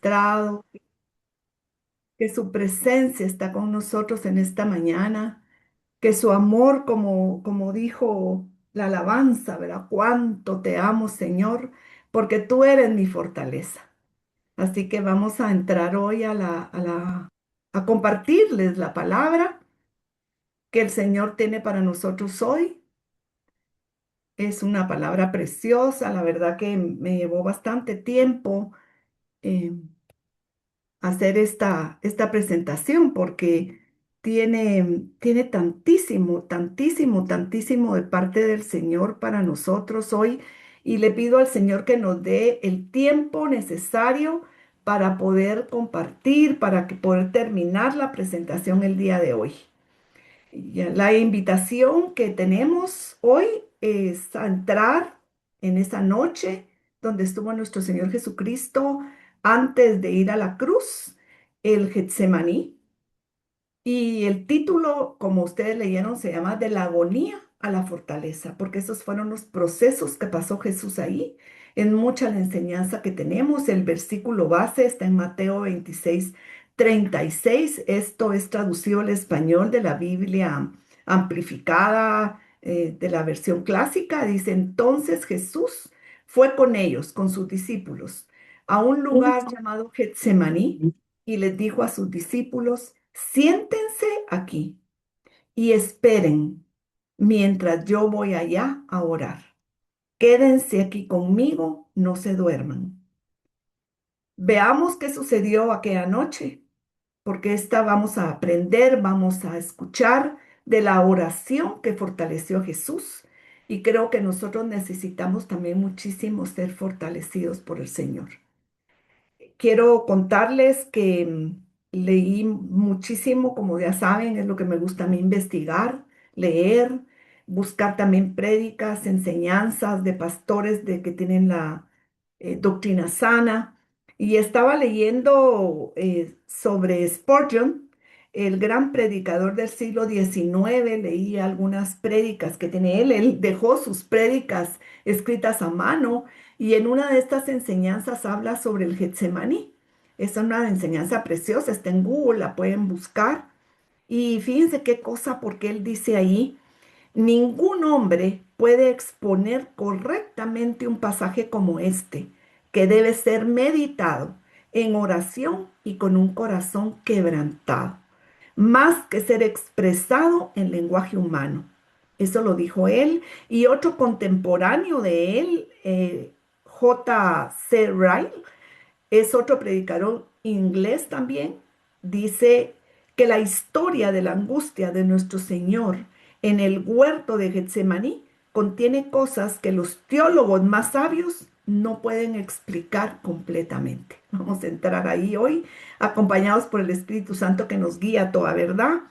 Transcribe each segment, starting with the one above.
ministrado, que su presencia está con nosotros en esta mañana, que su amor, como dijo la alabanza, ¿verdad? Cuánto te amo, Señor, porque tú eres mi fortaleza. Así que vamos a entrar hoy a compartirles la palabra que el Señor tiene para nosotros hoy. Es una palabra preciosa, la verdad que me llevó bastante tiempo eh, hacer esta presentación porque tiene tantísimo, tantísimo, tantísimo de parte del Señor para nosotros hoy y le pido al Señor que nos dé el tiempo necesario para poder compartir, para que poder terminar la presentación el día de hoy. La invitación que tenemos hoy es a entrar en esa noche donde estuvo nuestro Señor Jesucristo antes de ir a la cruz, el Getsemaní. Y el título, como ustedes leyeron, se llama De la agonía a la fortaleza, porque esos fueron los procesos que pasó Jesús ahí. En mucha la enseñanza que tenemos, el versículo base está en Mateo 26:36. Esto es traducido al español de la Biblia amplificada, de la versión clásica. Dice, entonces Jesús fue con ellos, con sus discípulos, a un lugar llamado Getsemaní y les dijo a sus discípulos, siéntense aquí y esperen mientras yo voy allá a orar. Quédense aquí conmigo, no se duerman. Veamos qué sucedió aquella noche, porque esta vamos a aprender, vamos a escuchar de la oración que fortaleció a Jesús. Y creo que nosotros necesitamos también muchísimo ser fortalecidos por el Señor. Quiero contarles que leí muchísimo, como ya saben, es lo que me gusta a mí investigar, leer, buscar también prédicas, enseñanzas de pastores de que tienen la doctrina sana. Y estaba leyendo sobre Spurgeon, el gran predicador del siglo XIX. Leí algunas prédicas que tiene él. Él dejó sus prédicas escritas a mano y en una de estas enseñanzas habla sobre el Getsemaní. Es una enseñanza preciosa, está en Google, la pueden buscar. Y fíjense qué cosa, porque él dice ahí, ningún hombre puede exponer correctamente un pasaje como este, que debe ser meditado en oración y con un corazón quebrantado, más que ser expresado en lenguaje humano. Eso lo dijo él y otro contemporáneo de él, J. C. Ryle, es otro predicador inglés también. Dice que la historia de la angustia de nuestro Señor en el huerto de Getsemaní contiene cosas que los teólogos más sabios no pueden explicar completamente. Vamos a entrar ahí hoy, acompañados por el Espíritu Santo que nos guía a toda verdad.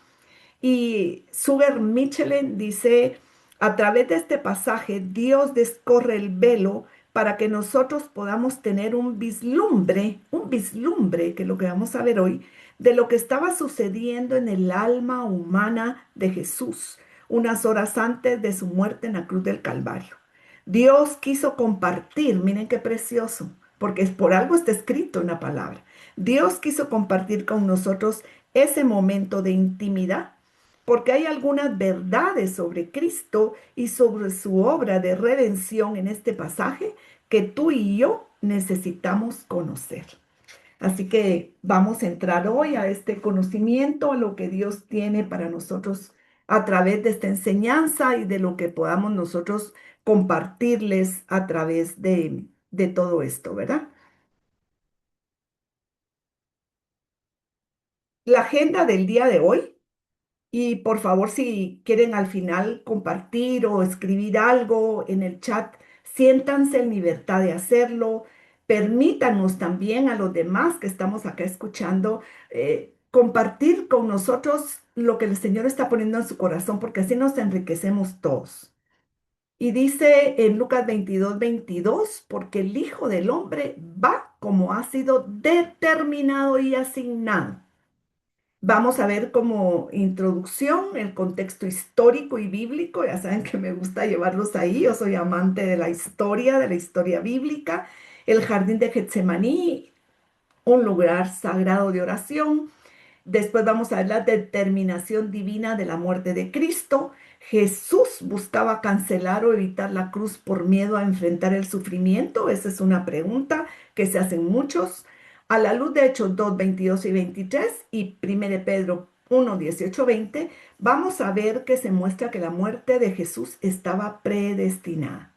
Y Sugar Michelin dice, a través de este pasaje, Dios descorre el velo para que nosotros podamos tener un vislumbre, que es lo que vamos a ver hoy, de lo que estaba sucediendo en el alma humana de Jesús, unas horas antes de su muerte en la cruz del Calvario. Dios quiso compartir, miren qué precioso, porque es por algo está escrito en la palabra. Dios quiso compartir con nosotros ese momento de intimidad porque hay algunas verdades sobre Cristo y sobre su obra de redención en este pasaje que tú y yo necesitamos conocer. Así que vamos a entrar hoy a este conocimiento, a lo que Dios tiene para nosotros a través de esta enseñanza y de lo que podamos nosotros compartirles a través de todo esto, ¿verdad? La agenda del día de hoy. Y por favor, si quieren al final compartir o escribir algo en el chat, siéntanse en libertad de hacerlo. Permítanos también a los demás que estamos acá escuchando compartir con nosotros lo que el Señor está poniendo en su corazón, porque así nos enriquecemos todos. Y dice en Lucas 22:22, porque el Hijo del Hombre va como ha sido determinado y asignado. Vamos a ver como introducción el contexto histórico y bíblico. Ya saben que me gusta llevarlos ahí. Yo soy amante de la historia bíblica. El jardín de Getsemaní, un lugar sagrado de oración. Después vamos a ver la determinación divina de la muerte de Cristo. Jesús buscaba cancelar o evitar la cruz por miedo a enfrentar el sufrimiento. Esa es una pregunta que se hacen muchos. A la luz de Hechos 2, 22 y 23 y 1 de Pedro 1, 18, 20, vamos a ver que se muestra que la muerte de Jesús estaba predestinada.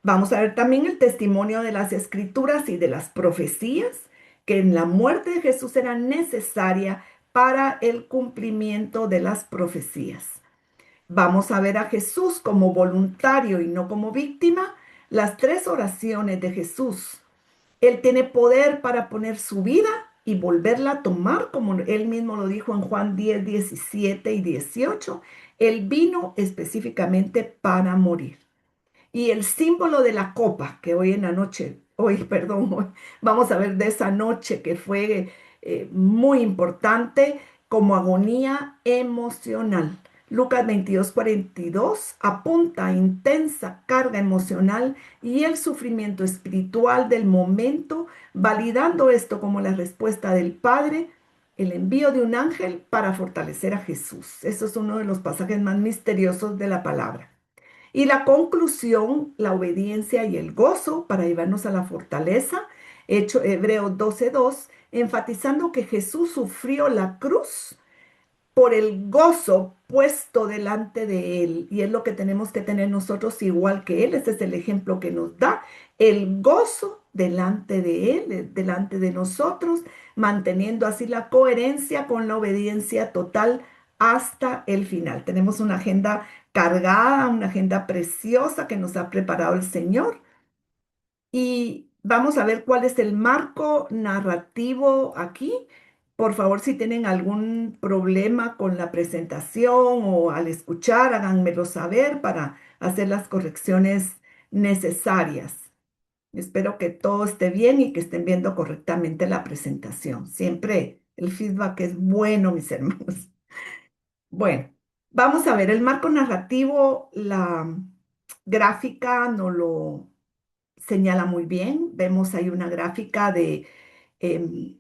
Vamos a ver también el testimonio de las escrituras y de las profecías, que en la muerte de Jesús era necesaria para el cumplimiento de las profecías. Vamos a ver a Jesús como voluntario y no como víctima. Las tres oraciones de Jesús. Él tiene poder para poner su vida y volverla a tomar, como él mismo lo dijo en Juan 10, 17 y 18. Él vino específicamente para morir. Y el símbolo de la copa, que hoy en la noche, hoy, perdón, hoy vamos a ver de esa noche que fue muy importante como agonía emocional. Lucas 22, 42 apunta a intensa carga emocional y el sufrimiento espiritual del momento, validando esto como la respuesta del Padre, el envío de un ángel para fortalecer a Jesús. Eso es uno de los pasajes más misteriosos de la palabra. Y la conclusión, la obediencia y el gozo para llevarnos a la fortaleza. Hebreos 12:2, enfatizando que Jesús sufrió la cruz por el gozo puesto delante de él. Y es lo que tenemos que tener nosotros igual que él. Este es el ejemplo que nos da. El gozo delante de él, delante de nosotros, manteniendo así la coherencia con la obediencia total hasta el final. Tenemos una agenda cargada, una agenda preciosa que nos ha preparado el Señor. Y vamos a ver cuál es el marco narrativo aquí. Por favor, si tienen algún problema con la presentación o al escuchar, háganmelo saber para hacer las correcciones necesarias. Espero que todo esté bien y que estén viendo correctamente la presentación. Siempre el feedback es bueno, mis hermanos. Bueno, vamos a ver el marco narrativo, la gráfica nos lo señala muy bien. Vemos ahí una gráfica de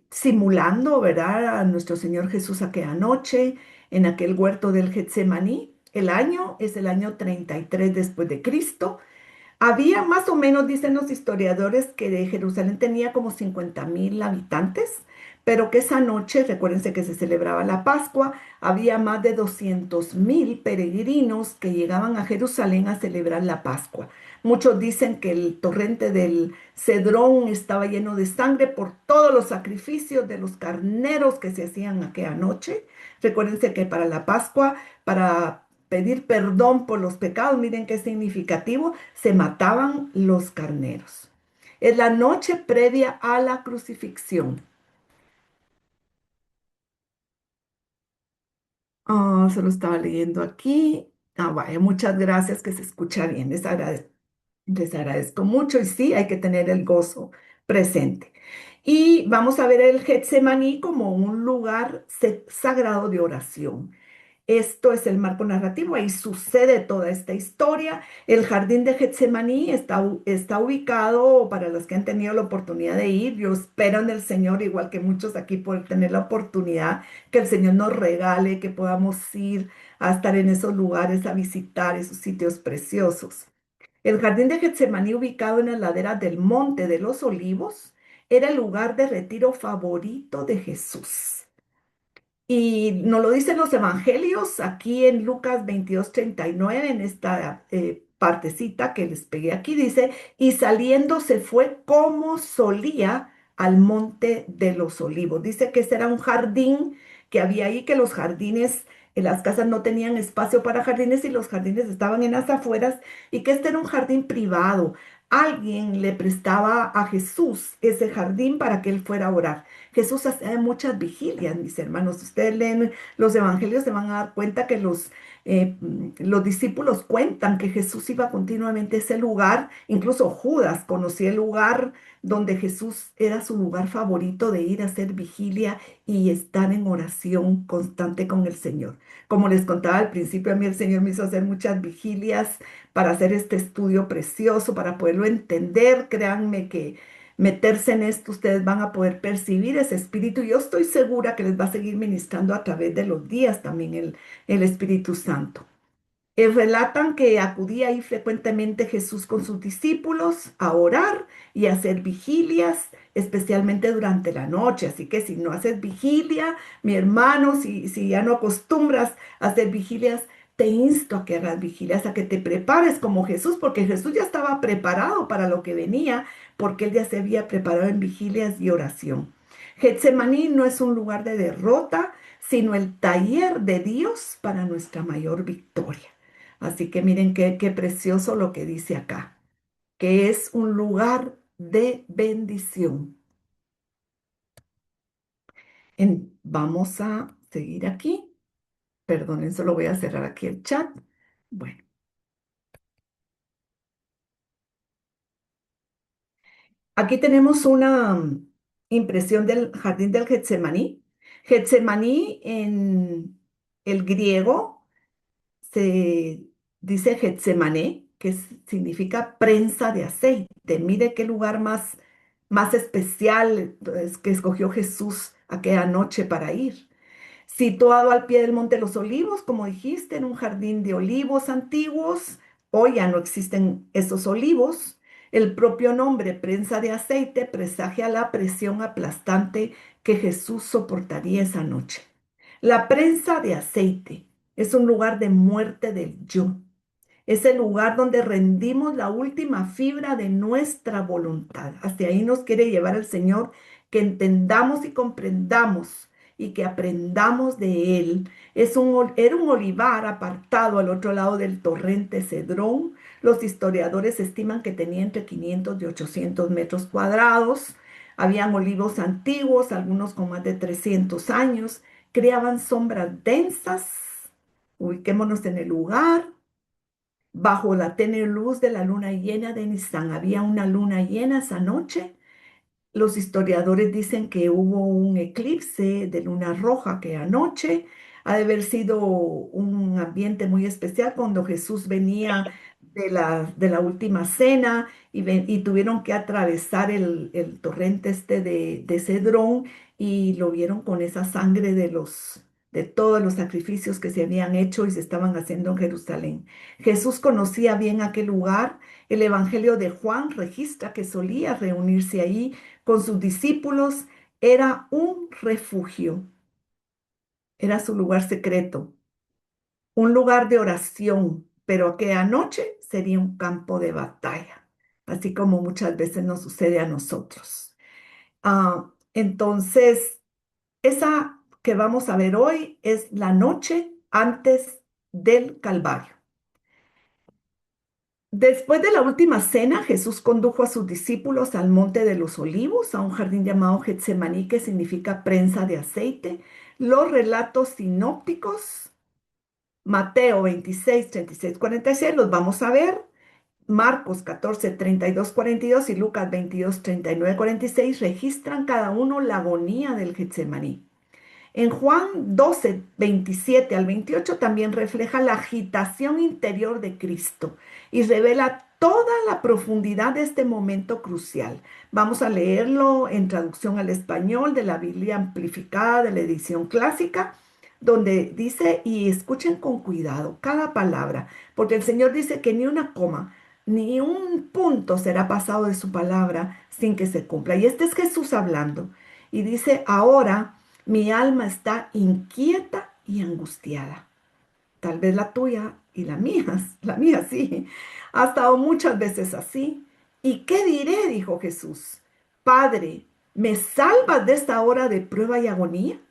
simulando, ¿verdad? A nuestro Señor Jesús aquella noche en aquel huerto del Getsemaní. El año es el año 33 después de Cristo. Había más o menos, dicen los historiadores, que de Jerusalén tenía como 50,000 habitantes, pero que esa noche, recuérdense que se celebraba la Pascua, había más de 200,000 peregrinos que llegaban a Jerusalén a celebrar la Pascua. Muchos dicen que el torrente del Cedrón estaba lleno de sangre por todos los sacrificios de los carneros que se hacían aquella noche. Recuérdense que para la Pascua, para pedir perdón por los pecados, miren qué significativo, se mataban los carneros. Es la noche previa a la crucifixión. Se lo estaba leyendo aquí. Vaya, muchas gracias, que se escucha bien. Les agradezco mucho y sí, hay que tener el gozo presente. Y vamos a ver el Getsemaní como un lugar sagrado de oración. Esto es el marco narrativo, ahí sucede toda esta historia. El jardín de Getsemaní está ubicado, para los que han tenido la oportunidad de ir, yo espero en el Señor, igual que muchos aquí, por tener la oportunidad, que el Señor nos regale, que podamos ir a estar en esos lugares, a visitar esos sitios preciosos. El jardín de Getsemaní, ubicado en la ladera del Monte de los Olivos, era el lugar de retiro favorito de Jesús. Y nos lo dicen los evangelios aquí en Lucas 22:39, en esta partecita que les pegué aquí, dice, y saliendo se fue como solía al monte de los olivos. Dice que ese era un jardín que había ahí, que los jardines, en las casas no tenían espacio para jardines y los jardines estaban en las afueras y que este era un jardín privado. Alguien le prestaba a Jesús ese jardín para que él fuera a orar. Jesús hacía muchas vigilias, mis hermanos. Si ustedes leen los evangelios, se van a dar cuenta que los discípulos cuentan que Jesús iba continuamente a ese lugar. Incluso Judas conocía el lugar donde Jesús era su lugar favorito de ir a hacer vigilia y estar en oración constante con el Señor. Como les contaba al principio, a mí el Señor me hizo hacer muchas vigilias para hacer este estudio precioso, para poderlo entender. Créanme que meterse en esto, ustedes van a poder percibir ese espíritu. Yo estoy segura que les va a seguir ministrando a través de los días también el Espíritu Santo. Relatan que acudía ahí frecuentemente Jesús con sus discípulos a orar y a hacer vigilias, especialmente durante la noche. Así que si no haces vigilia, mi hermano, si ya no acostumbras a hacer vigilias, te insto a que hagas vigilias, a que te prepares como Jesús, porque Jesús ya estaba preparado para lo que venía, porque él ya se había preparado en vigilias y oración. Getsemaní no es un lugar de derrota, sino el taller de Dios para nuestra mayor victoria. Así que miren qué precioso lo que dice acá, que es un lugar de bendición. Vamos a seguir aquí. Perdonen, solo voy a cerrar aquí el chat. Bueno, aquí tenemos una impresión del jardín del Getsemaní. Getsemaní en el griego se dice Getsemané, que significa prensa de aceite. Mire qué lugar más especial que escogió Jesús aquella noche para ir. Situado al pie del Monte de los Olivos, como dijiste, en un jardín de olivos antiguos. Hoy ya no existen esos olivos. El propio nombre, prensa de aceite, presagia la presión aplastante que Jesús soportaría esa noche. La prensa de aceite es un lugar de muerte del yo. Es el lugar donde rendimos la última fibra de nuestra voluntad. Hacia ahí nos quiere llevar el Señor, que entendamos y comprendamos y que aprendamos de Él. Era un olivar apartado al otro lado del torrente Cedrón. Los historiadores estiman que tenía entre 500 y 800 metros cuadrados. Habían olivos antiguos, algunos con más de 300 años. Creaban sombras densas. Ubiquémonos en el lugar. Bajo la tenue luz de la luna llena de Nisan, había una luna llena esa noche. Los historiadores dicen que hubo un eclipse de luna roja aquella noche. Ha de haber sido un ambiente muy especial cuando Jesús venía de la última cena y tuvieron que atravesar el torrente este de Cedrón y lo vieron con esa sangre de todos los sacrificios que se habían hecho y se estaban haciendo en Jerusalén. Jesús conocía bien aquel lugar. El Evangelio de Juan registra que solía reunirse ahí con sus discípulos. Era un refugio, era su lugar secreto, un lugar de oración, pero aquella noche sería un campo de batalla, así como muchas veces nos sucede a nosotros. Entonces, esa que vamos a ver hoy es la noche antes del Calvario. Después de la última cena, Jesús condujo a sus discípulos al Monte de los Olivos, a un jardín llamado Getsemaní, que significa prensa de aceite. Los relatos sinópticos, Mateo 26, 36, 46, los vamos a ver. Marcos 14, 32, 42 y Lucas 22, 39, 46 registran cada uno la agonía del Getsemaní. En Juan 12, 27 al 28 también refleja la agitación interior de Cristo y revela toda la profundidad de este momento crucial. Vamos a leerlo en traducción al español de la Biblia amplificada de la edición clásica, donde dice, y escuchen con cuidado cada palabra, porque el Señor dice que ni una coma, ni un punto será pasado de su palabra sin que se cumpla. Y este es Jesús hablando. Y dice, ahora mi alma está inquieta y angustiada. Tal vez la tuya y la mía sí. Ha estado muchas veces así. ¿Y qué diré? Dijo Jesús. Padre, ¿me salvas de esta hora de prueba y agonía?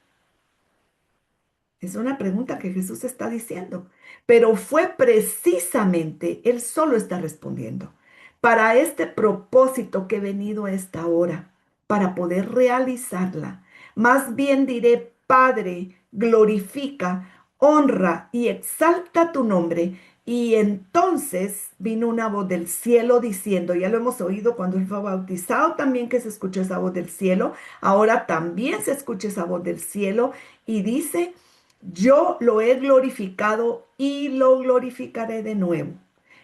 Es una pregunta que Jesús está diciendo, pero fue precisamente, Él solo está respondiendo, para este propósito que he venido a esta hora, para poder realizarla. Más bien diré, Padre, glorifica, honra y exalta tu nombre. Y entonces vino una voz del cielo diciendo, ya lo hemos oído cuando Él fue bautizado también que se escuchó esa voz del cielo, ahora también se escucha esa voz del cielo y dice, yo lo he glorificado y lo glorificaré de nuevo.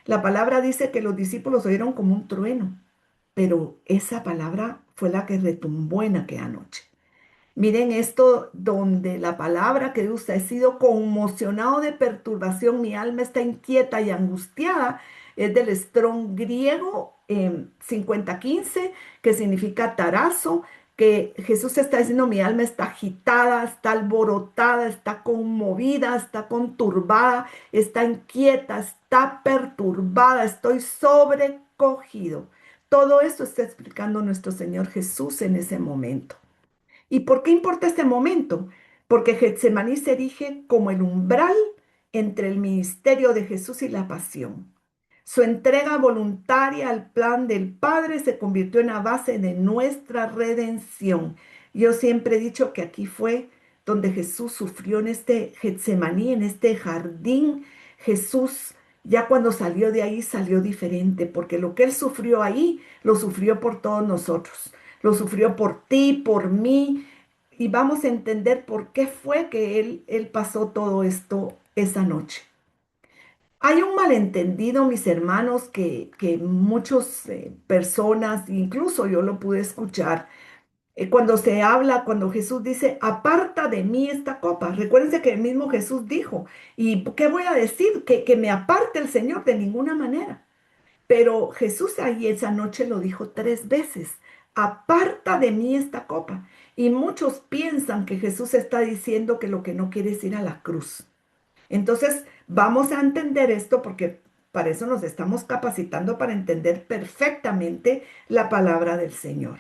La palabra dice que los discípulos oyeron como un trueno, pero esa palabra fue la que retumbó en aquella noche. Miren esto donde la palabra que usa, he sido conmocionado de perturbación, mi alma está inquieta y angustiada, es del Strong griego 5015, que significa tarazo, que Jesús está diciendo, mi alma está agitada, está alborotada, está conmovida, está conturbada, está inquieta, está perturbada, estoy sobrecogido. Todo esto está explicando nuestro Señor Jesús en ese momento. ¿Y por qué importa este momento? Porque Getsemaní se erige como el umbral entre el ministerio de Jesús y la pasión. Su entrega voluntaria al plan del Padre se convirtió en la base de nuestra redención. Yo siempre he dicho que aquí fue donde Jesús sufrió en este Getsemaní, en este jardín. Jesús ya cuando salió de ahí salió diferente, porque lo que él sufrió ahí, lo sufrió por todos nosotros. Lo sufrió por ti, por mí, y vamos a entender por qué fue que él pasó todo esto esa noche. Hay un malentendido, mis hermanos, que muchas personas, incluso yo lo pude escuchar, cuando se habla, cuando Jesús dice, aparta de mí esta copa. Recuérdense que el mismo Jesús dijo, ¿y qué voy a decir? Que me aparte el Señor de ninguna manera. Pero Jesús ahí esa noche lo dijo 3 veces, aparta de mí esta copa. Y muchos piensan que Jesús está diciendo que lo que no quiere es ir a la cruz. Entonces, vamos a entender esto porque para eso nos estamos capacitando para entender perfectamente la palabra del Señor.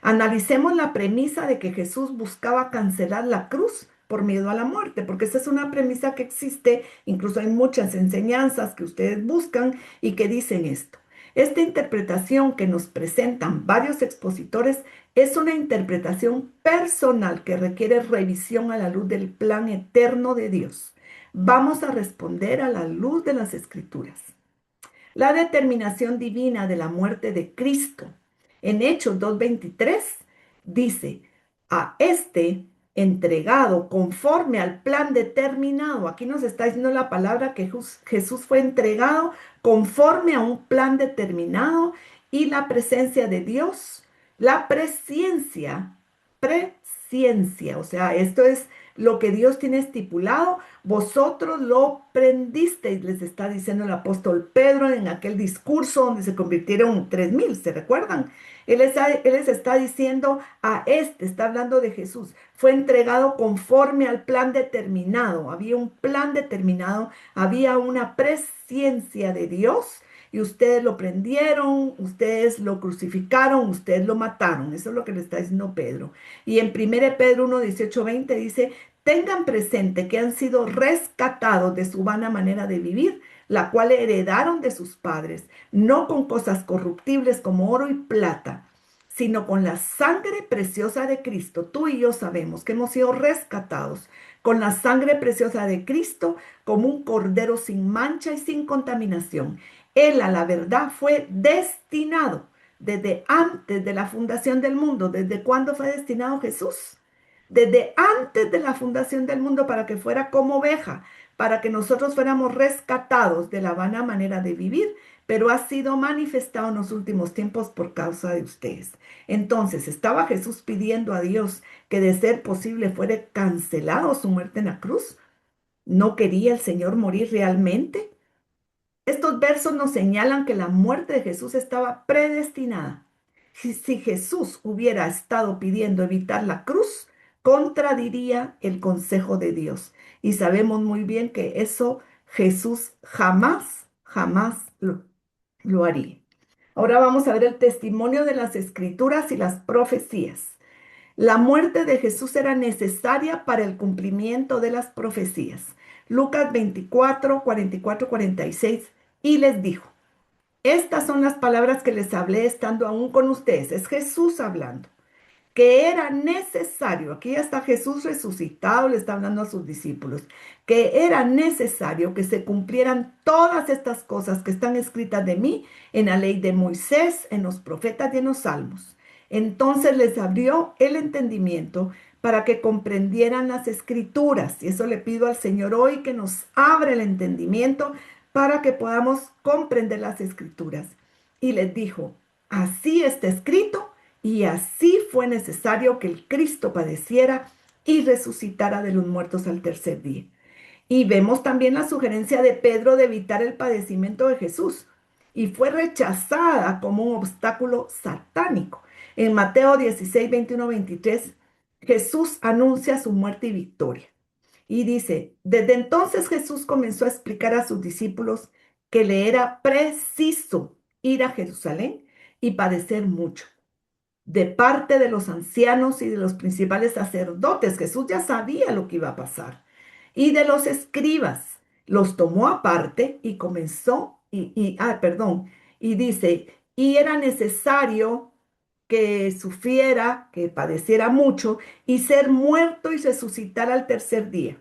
Analicemos la premisa de que Jesús buscaba cancelar la cruz por miedo a la muerte, porque esa es una premisa que existe, incluso hay muchas enseñanzas que ustedes buscan y que dicen esto. Esta interpretación que nos presentan varios expositores es una interpretación personal que requiere revisión a la luz del plan eterno de Dios. Vamos a responder a la luz de las Escrituras. La determinación divina de la muerte de Cristo en Hechos 2:23 dice, a este entregado conforme al plan determinado. Aquí nos está diciendo la palabra que Jesús fue entregado conforme a un plan determinado y la presencia de Dios, la presciencia, o sea, esto es lo que Dios tiene estipulado, vosotros lo prendisteis, les está diciendo el apóstol Pedro en aquel discurso donde se convirtieron 3000, ¿se recuerdan? Él les está diciendo a este, está hablando de Jesús, fue entregado conforme al plan determinado, había un plan determinado, había una presciencia de Dios. Y ustedes lo prendieron, ustedes lo crucificaron, ustedes lo mataron. Eso es lo que le está diciendo Pedro. Y en 1 Pedro 1, 18, 20 dice, tengan presente que han sido rescatados de su vana manera de vivir, la cual heredaron de sus padres, no con cosas corruptibles como oro y plata, sino con la sangre preciosa de Cristo. Tú y yo sabemos que hemos sido rescatados con la sangre preciosa de Cristo como un cordero sin mancha y sin contaminación. Él a la verdad fue destinado desde antes de la fundación del mundo. ¿Desde cuándo fue destinado Jesús? Desde antes de la fundación del mundo para que fuera como oveja, para que nosotros fuéramos rescatados de la vana manera de vivir, pero ha sido manifestado en los últimos tiempos por causa de ustedes. Entonces, ¿estaba Jesús pidiendo a Dios que de ser posible fuera cancelado su muerte en la cruz? ¿No quería el Señor morir realmente? Estos versos nos señalan que la muerte de Jesús estaba predestinada. Si Jesús hubiera estado pidiendo evitar la cruz, contradiría el consejo de Dios. Y sabemos muy bien que eso Jesús jamás lo haría. Ahora vamos a ver el testimonio de las Escrituras y las profecías. La muerte de Jesús era necesaria para el cumplimiento de las profecías. Lucas 24, 44, 46. Y les dijo, estas son las palabras que les hablé estando aún con ustedes. Es Jesús hablando. Que era necesario, aquí ya está Jesús resucitado, le está hablando a sus discípulos, que era necesario que se cumplieran todas estas cosas que están escritas de mí en la ley de Moisés, en los profetas y en los salmos. Entonces les abrió el entendimiento para que comprendieran las escrituras. Y eso le pido al Señor hoy que nos abra el entendimiento para que podamos comprender las escrituras. Y les dijo, Así está escrito y así fue necesario que el Cristo padeciera y resucitara de los muertos al tercer día. Y vemos también la sugerencia de Pedro de evitar el padecimiento de Jesús y fue rechazada como un obstáculo satánico. En Mateo 16, 21, 23, Jesús anuncia su muerte y victoria. Y dice, desde entonces Jesús comenzó a explicar a sus discípulos que le era preciso ir a Jerusalén y padecer mucho de parte de los ancianos y de los principales sacerdotes. Jesús ya sabía lo que iba a pasar. Y de los escribas. Los tomó aparte y comenzó, perdón, y dice, y era necesario que sufriera, que padeciera mucho y ser muerto y resucitar al tercer día.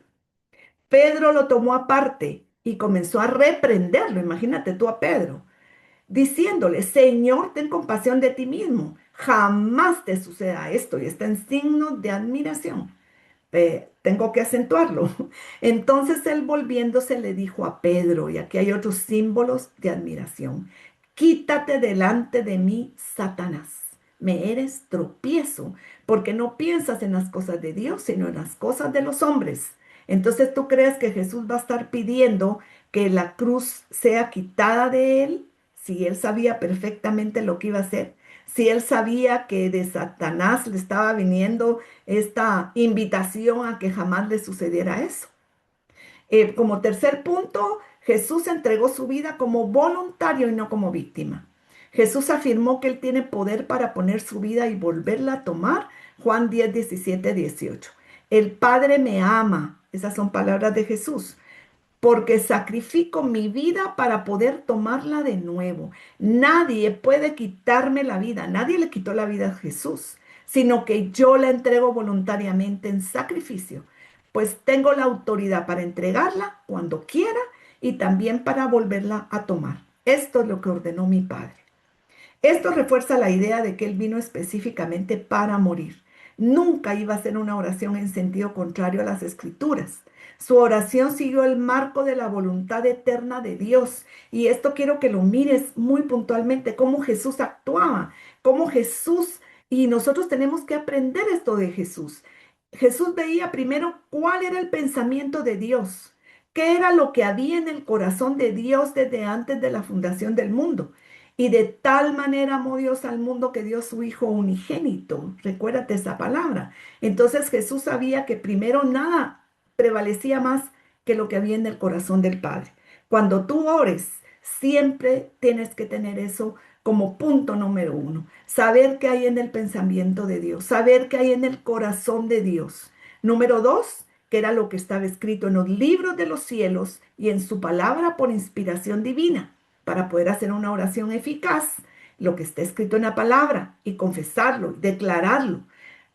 Pedro lo tomó aparte y comenzó a reprenderlo. Imagínate tú a Pedro diciéndole, Señor, ten compasión de ti mismo, jamás te suceda esto, y está en signo de admiración. Tengo que acentuarlo. Entonces él volviéndose le dijo a Pedro, y aquí hay otros símbolos de admiración, quítate delante de mí, Satanás. Me eres tropiezo, porque no piensas en las cosas de Dios, sino en las cosas de los hombres. Entonces tú crees que Jesús va a estar pidiendo que la cruz sea quitada de él, si él sabía perfectamente lo que iba a hacer, si él sabía que de Satanás le estaba viniendo esta invitación a que jamás le sucediera eso. Como tercer punto, Jesús entregó su vida como voluntario y no como víctima. Jesús afirmó que él tiene poder para poner su vida y volverla a tomar. Juan 10, 17, 18. El Padre me ama. Esas son palabras de Jesús, porque sacrifico mi vida para poder tomarla de nuevo. Nadie puede quitarme la vida, nadie le quitó la vida a Jesús, sino que yo la entrego voluntariamente en sacrificio, pues tengo la autoridad para entregarla cuando quiera y también para volverla a tomar. Esto es lo que ordenó mi Padre. Esto refuerza la idea de que Él vino específicamente para morir. Nunca iba a ser una oración en sentido contrario a las Escrituras. Su oración siguió el marco de la voluntad eterna de Dios. Y esto quiero que lo mires muy puntualmente, cómo Jesús actuaba, cómo Jesús, y nosotros tenemos que aprender esto de Jesús. Jesús veía primero cuál era el pensamiento de Dios, qué era lo que había en el corazón de Dios desde antes de la fundación del mundo. Y de tal manera amó Dios al mundo que dio su Hijo unigénito. Recuérdate esa palabra. Entonces Jesús sabía que primero nada prevalecía más que lo que había en el corazón del Padre. Cuando tú ores, siempre tienes que tener eso como punto número uno. Saber qué hay en el pensamiento de Dios, saber qué hay en el corazón de Dios. Número dos, que era lo que estaba escrito en los libros de los cielos y en su palabra por inspiración divina, para poder hacer una oración eficaz, lo que está escrito en la palabra y confesarlo, declararlo.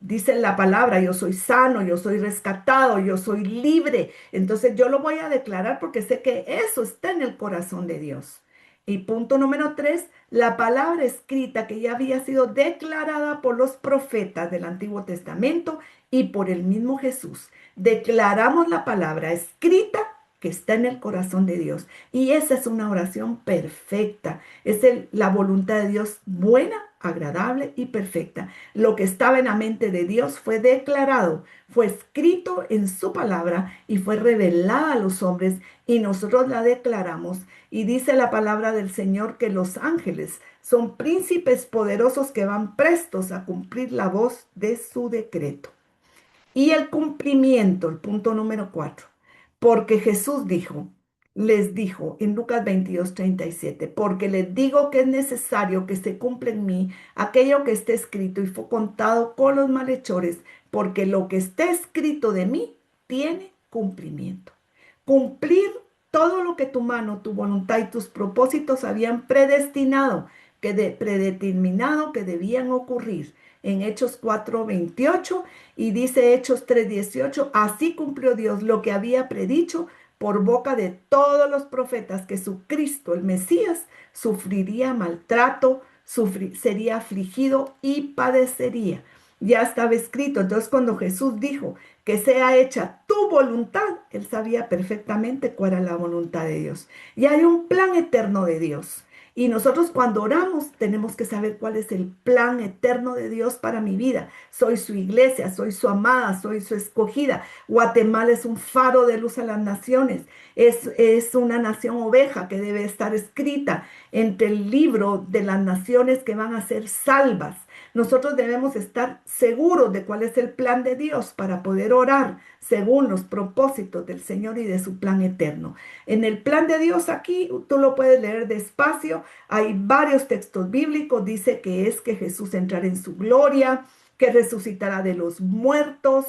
Dice la palabra, yo soy sano, yo soy rescatado, yo soy libre. Entonces yo lo voy a declarar porque sé que eso está en el corazón de Dios. Y punto número tres, la palabra escrita que ya había sido declarada por los profetas del Antiguo Testamento y por el mismo Jesús. Declaramos la palabra escrita que está en el corazón de Dios. Y esa es una oración perfecta. Es la voluntad de Dios buena, agradable y perfecta. Lo que estaba en la mente de Dios fue declarado, fue escrito en su palabra y fue revelada a los hombres y nosotros la declaramos. Y dice la palabra del Señor que los ángeles son príncipes poderosos que van prestos a cumplir la voz de su decreto. Y el cumplimiento, el punto número 4, porque Jesús les dijo en Lucas 22:37, porque les digo que es necesario que se cumpla en mí aquello que está escrito y fue contado con los malhechores, porque lo que está escrito de mí tiene cumplimiento. Cumplir todo lo que tu mano, tu voluntad y tus propósitos habían predestinado, predeterminado que debían ocurrir. En Hechos 4:28 y dice Hechos 3:18, así cumplió Dios lo que había predicho por boca de todos los profetas, que su Cristo, el Mesías, sufriría maltrato, sería afligido y padecería. Ya estaba escrito. Entonces cuando Jesús dijo que sea hecha tu voluntad, él sabía perfectamente cuál era la voluntad de Dios. Y hay un plan eterno de Dios. Y nosotros cuando oramos tenemos que saber cuál es el plan eterno de Dios para mi vida. Soy su iglesia, soy su amada, soy su escogida. Guatemala es un faro de luz a las naciones. Es una nación oveja que debe estar escrita entre el libro de las naciones que van a ser salvas. Nosotros debemos estar seguros de cuál es el plan de Dios para poder orar según los propósitos del Señor y de su plan eterno. En el plan de Dios aquí, tú lo puedes leer despacio, hay varios textos bíblicos, dice que es que Jesús entrará en su gloria, que resucitará de los muertos,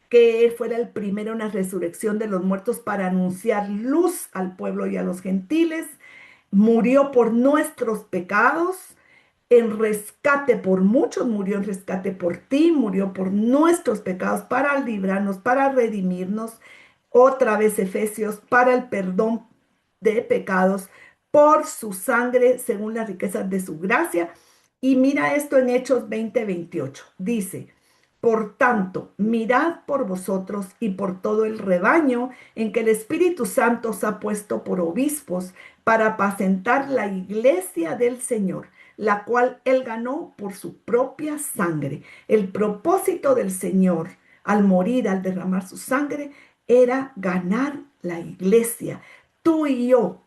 que Él fuera el primero en la resurrección de los muertos para anunciar luz al pueblo y a los gentiles, murió por nuestros pecados, en rescate por muchos, murió en rescate por ti, murió por nuestros pecados para librarnos, para redimirnos. Otra vez Efesios, para el perdón de pecados por su sangre según las riquezas de su gracia. Y mira esto en Hechos 20:28. Dice, por tanto, mirad por vosotros y por todo el rebaño en que el Espíritu Santo os ha puesto por obispos para apacentar la iglesia del Señor, la cual él ganó por su propia sangre. El propósito del Señor al morir, al derramar su sangre, era ganar la iglesia. Tú y yo,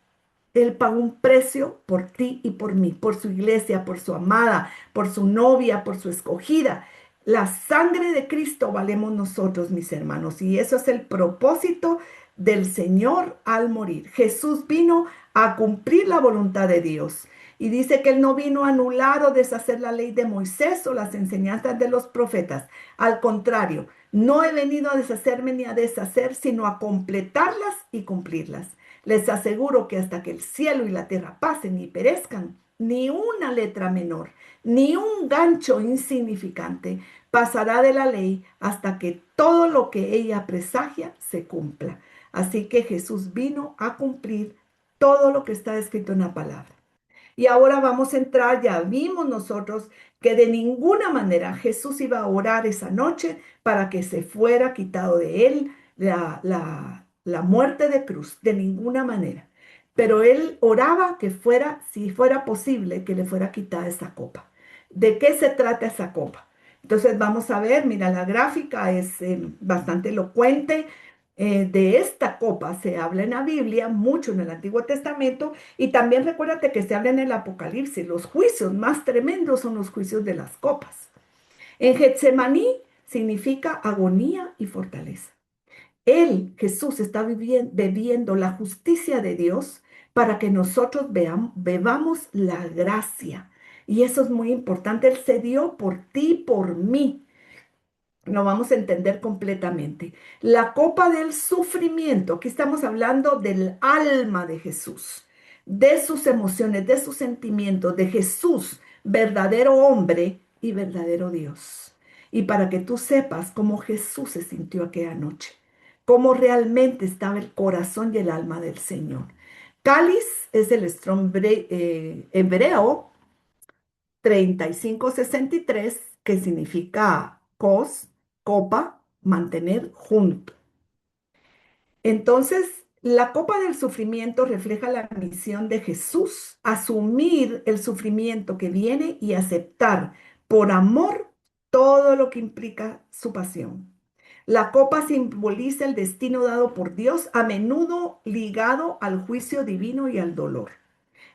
Él pagó un precio por ti y por mí, por su iglesia, por su amada, por su novia, por su escogida. La sangre de Cristo valemos nosotros, mis hermanos, y eso es el propósito del Señor al morir. Jesús vino a cumplir la voluntad de Dios. Y dice que Él no vino a anular o deshacer la ley de Moisés o las enseñanzas de los profetas. Al contrario, no he venido a deshacerme ni a deshacer, sino a completarlas y cumplirlas. Les aseguro que hasta que el cielo y la tierra pasen y perezcan, ni una letra menor, ni un gancho insignificante pasará de la ley hasta que todo lo que ella presagia se cumpla. Así que Jesús vino a cumplir todo lo que está escrito en la palabra. Y ahora vamos a entrar, ya vimos nosotros que de ninguna manera Jesús iba a orar esa noche para que se fuera quitado de él la muerte de cruz, de ninguna manera. Pero él oraba que fuera, si fuera posible, que le fuera quitada esa copa. ¿De qué se trata esa copa? Entonces vamos a ver, mira, la gráfica es bastante elocuente. De esta copa se habla en la Biblia, mucho en el Antiguo Testamento, y también recuérdate que se habla en el Apocalipsis. Los juicios más tremendos son los juicios de las copas. En Getsemaní significa agonía y fortaleza. Él, Jesús, está bebiendo la justicia de Dios para que nosotros bebamos la gracia. Y eso es muy importante. Él se dio por ti, por mí. Lo vamos a entender completamente. La copa del sufrimiento, aquí estamos hablando del alma de Jesús, de sus emociones, de sus sentimientos, de Jesús, verdadero hombre y verdadero Dios. Y para que tú sepas cómo Jesús se sintió aquella noche, cómo realmente estaba el corazón y el alma del Señor. Cáliz es el strong hebreo 3563, que significa cos, copa, mantener junto. Entonces, la copa del sufrimiento refleja la misión de Jesús, asumir el sufrimiento que viene y aceptar por amor todo lo que implica su pasión. La copa simboliza el destino dado por Dios, a menudo ligado al juicio divino y al dolor.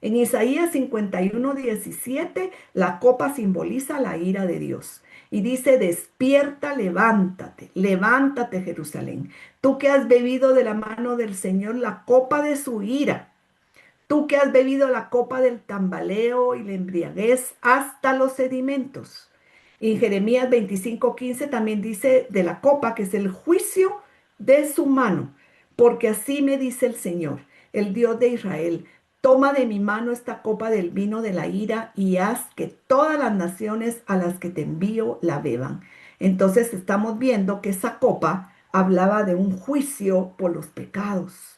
En Isaías 51:17, la copa simboliza la ira de Dios. Y dice, despierta, levántate, levántate Jerusalén. Tú que has bebido de la mano del Señor la copa de su ira. Tú que has bebido la copa del tambaleo y la embriaguez hasta los sedimentos. Y en Jeremías 25:15 también dice de la copa que es el juicio de su mano. Porque así me dice el Señor, el Dios de Israel. Toma de mi mano esta copa del vino de la ira y haz que todas las naciones a las que te envío la beban. Entonces estamos viendo que esa copa hablaba de un juicio por los pecados.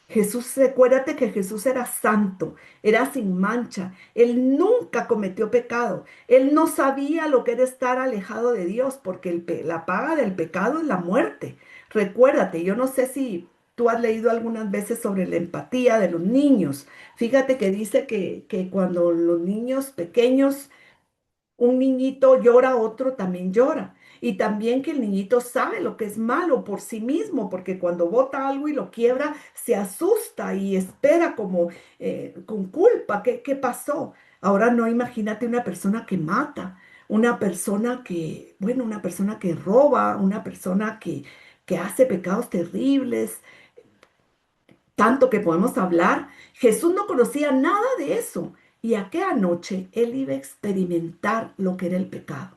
Jesús, recuérdate que Jesús era santo, era sin mancha. Él nunca cometió pecado. Él no sabía lo que era estar alejado de Dios, porque la paga del pecado es la muerte. Recuérdate, yo no sé si Tú has leído algunas veces sobre la empatía de los niños. Fíjate que dice que cuando los niños pequeños, un niñito llora, otro también llora. Y también que el niñito sabe lo que es malo por sí mismo, porque cuando bota algo y lo quiebra, se asusta y espera como con culpa. ¿Qué pasó? Ahora no, imagínate una persona que mata, una persona que, bueno, una persona que roba, una persona que hace pecados terribles, tanto que podemos hablar. Jesús no conocía nada de eso. Y aquella noche él iba a experimentar lo que era el pecado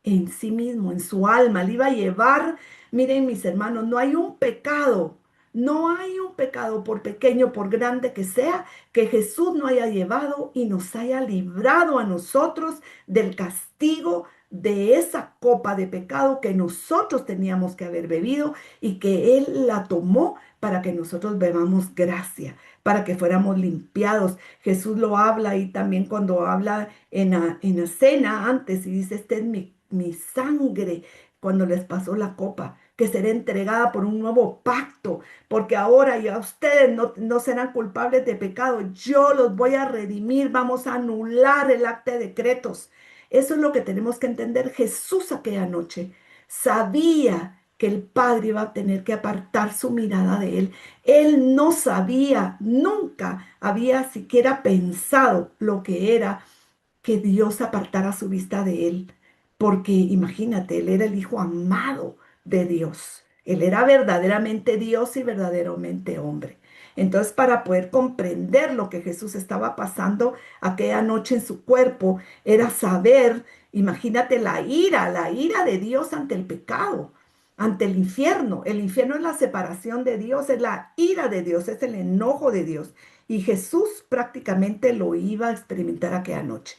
en sí mismo, en su alma. Le iba a llevar, miren mis hermanos, no hay un pecado, no hay un pecado, por pequeño, por grande que sea, que Jesús no haya llevado y nos haya librado a nosotros del castigo de esa copa de pecado que nosotros teníamos que haber bebido y que Él la tomó para que nosotros bebamos gracia, para que fuéramos limpiados. Jesús lo habla y también cuando habla en la cena antes y dice, este es mi sangre, cuando les pasó la copa, que será entregada por un nuevo pacto, porque ahora ya ustedes no serán culpables de pecado, yo los voy a redimir, vamos a anular el acta de decretos. Eso es lo que tenemos que entender. Jesús aquella noche sabía que el Padre iba a tener que apartar su mirada de él. Él no sabía, nunca había siquiera pensado lo que era que Dios apartara su vista de él, porque imagínate, él era el hijo amado de Dios. Él era verdaderamente Dios y verdaderamente hombre. Entonces, para poder comprender lo que Jesús estaba pasando aquella noche en su cuerpo, era saber, imagínate la ira de Dios ante el pecado, ante el infierno. El infierno es la separación de Dios, es la ira de Dios, es el enojo de Dios. Y Jesús prácticamente lo iba a experimentar aquella noche.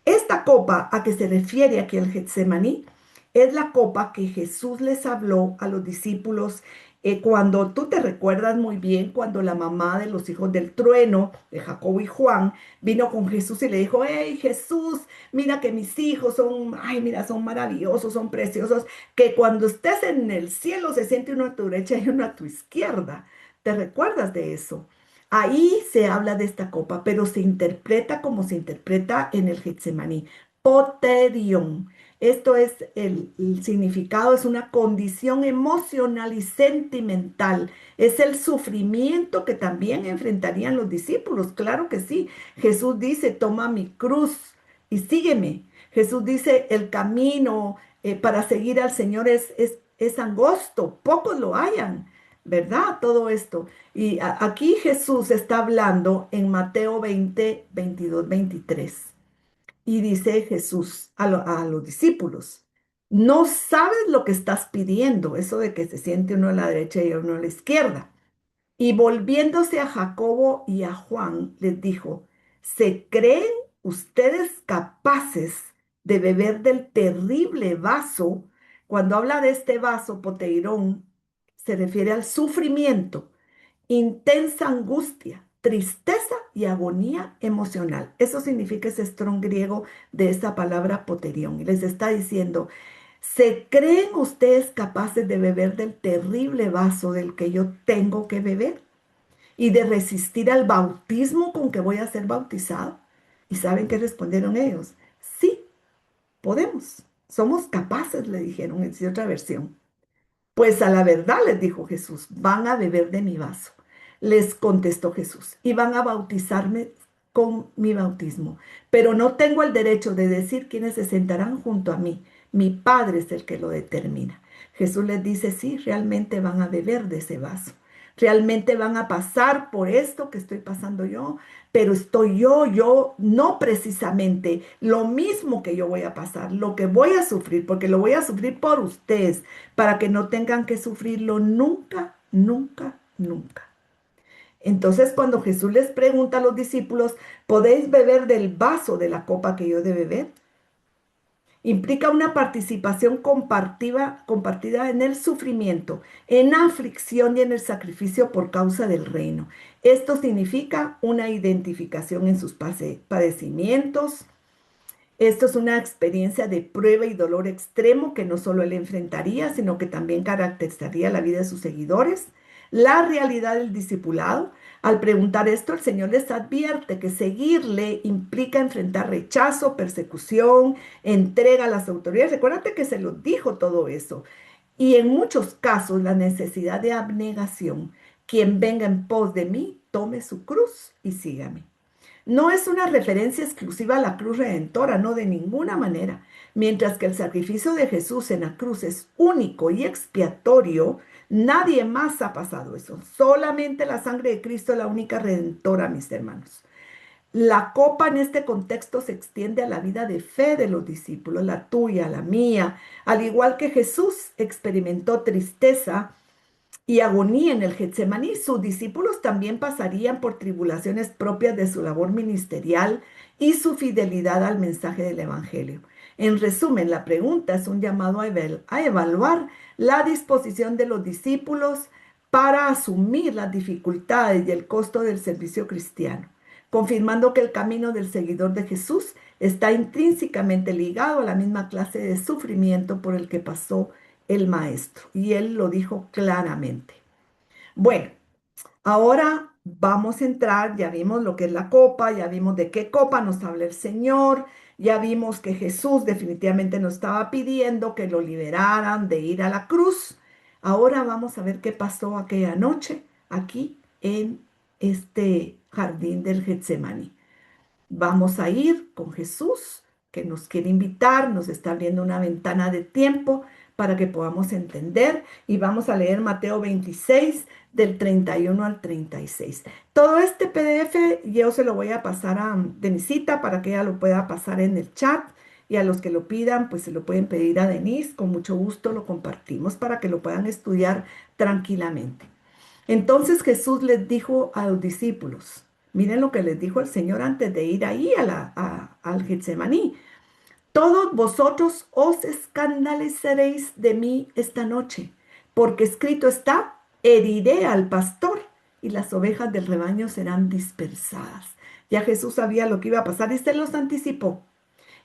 Esta copa a que se refiere aquí el Getsemaní es la copa que Jesús les habló a los discípulos cuando tú te recuerdas muy bien, cuando la mamá de los hijos del trueno, de Jacobo y Juan, vino con Jesús y le dijo, hey Jesús, mira que mis hijos son, ay mira, son maravillosos, son preciosos, que cuando estés en el cielo se siente uno a tu derecha y uno a tu izquierda. ¿Te recuerdas de eso? Ahí se habla de esta copa, pero se interpreta como se interpreta en el Getsemaní. Poterión. Esto es el significado, es una condición emocional y sentimental. Es el sufrimiento que también enfrentarían los discípulos. Claro que sí. Jesús dice, toma mi cruz y sígueme. Jesús dice, el camino para seguir al Señor es angosto, pocos lo hallan, ¿verdad? Todo esto. Y aquí Jesús está hablando en Mateo 20, 22, 23. Y dice Jesús a los discípulos, no sabes lo que estás pidiendo, eso de que se siente uno a la derecha y uno a la izquierda. Y volviéndose a Jacobo y a Juan, les dijo, ¿se creen ustedes capaces de beber del terrible vaso? Cuando habla de este vaso, poteirón, se refiere al sufrimiento, intensa angustia, tristeza y agonía emocional. Eso significa ese strong griego de esa palabra poterión. Y les está diciendo, ¿se creen ustedes capaces de beber del terrible vaso del que yo tengo que beber? Y de resistir al bautismo con que voy a ser bautizado. ¿Y saben qué respondieron ellos? Sí, podemos. Somos capaces, le dijeron en otra versión. Pues a la verdad les dijo Jesús, van a beber de mi vaso. Les contestó Jesús, y van a bautizarme con mi bautismo. Pero no tengo el derecho de decir quiénes se sentarán junto a mí. Mi Padre es el que lo determina. Jesús les dice, sí, realmente van a beber de ese vaso. Realmente van a pasar por esto que estoy pasando yo, pero estoy yo no precisamente lo mismo que yo voy a pasar, lo que voy a sufrir, porque lo voy a sufrir por ustedes, para que no tengan que sufrirlo nunca, nunca, nunca. Entonces, cuando Jesús les pregunta a los discípulos, ¿podéis beber del vaso de la copa que yo he de beber? Implica una participación compartida en el sufrimiento, en la aflicción y en el sacrificio por causa del reino. Esto significa una identificación en sus padecimientos. Esto es una experiencia de prueba y dolor extremo que no solo él enfrentaría, sino que también caracterizaría la vida de sus seguidores. la realidad del discipulado. Al preguntar esto, el Señor les advierte que seguirle implica enfrentar rechazo, persecución, entrega a las autoridades. Recuérdate que se los dijo todo eso. Y en muchos casos la necesidad de abnegación. Quien venga en pos de mí, tome su cruz y sígame. No es una referencia exclusiva a la cruz redentora, no de ninguna manera. Mientras que el sacrificio de Jesús en la cruz es único y expiatorio, nadie más ha pasado eso. Solamente la sangre de Cristo es la única redentora, mis hermanos. La copa en este contexto se extiende a la vida de fe de los discípulos, la tuya, la mía. Al igual que Jesús experimentó tristeza y agonía en el Getsemaní, sus discípulos también pasarían por tribulaciones propias de su labor ministerial y su fidelidad al mensaje del Evangelio. En resumen, la pregunta es un llamado a evaluar la disposición de los discípulos para asumir las dificultades y el costo del servicio cristiano, confirmando que el camino del seguidor de Jesús está intrínsecamente ligado a la misma clase de sufrimiento por el que pasó el maestro. Y él lo dijo claramente. Bueno, ahora vamos a entrar, ya vimos lo que es la copa, ya vimos de qué copa nos habla el Señor, ya vimos que Jesús definitivamente nos estaba pidiendo que lo liberaran de ir a la cruz. Ahora vamos a ver qué pasó aquella noche aquí en este jardín del Getsemaní. Vamos a ir con Jesús, que nos quiere invitar, nos está abriendo una ventana de tiempo para que podamos entender y vamos a leer Mateo 26 del 31 al 36. Todo este PDF yo se lo voy a pasar a Denisita para que ella lo pueda pasar en el chat y a los que lo pidan, pues se lo pueden pedir a Denise, con mucho gusto lo compartimos para que lo puedan estudiar tranquilamente. Entonces Jesús les dijo a los discípulos, miren lo que les dijo el Señor antes de ir ahí al Getsemaní. Todos vosotros os escandalizaréis de mí esta noche, porque escrito está, heriré al pastor y las ovejas del rebaño serán dispersadas. Ya Jesús sabía lo que iba a pasar y se los anticipó.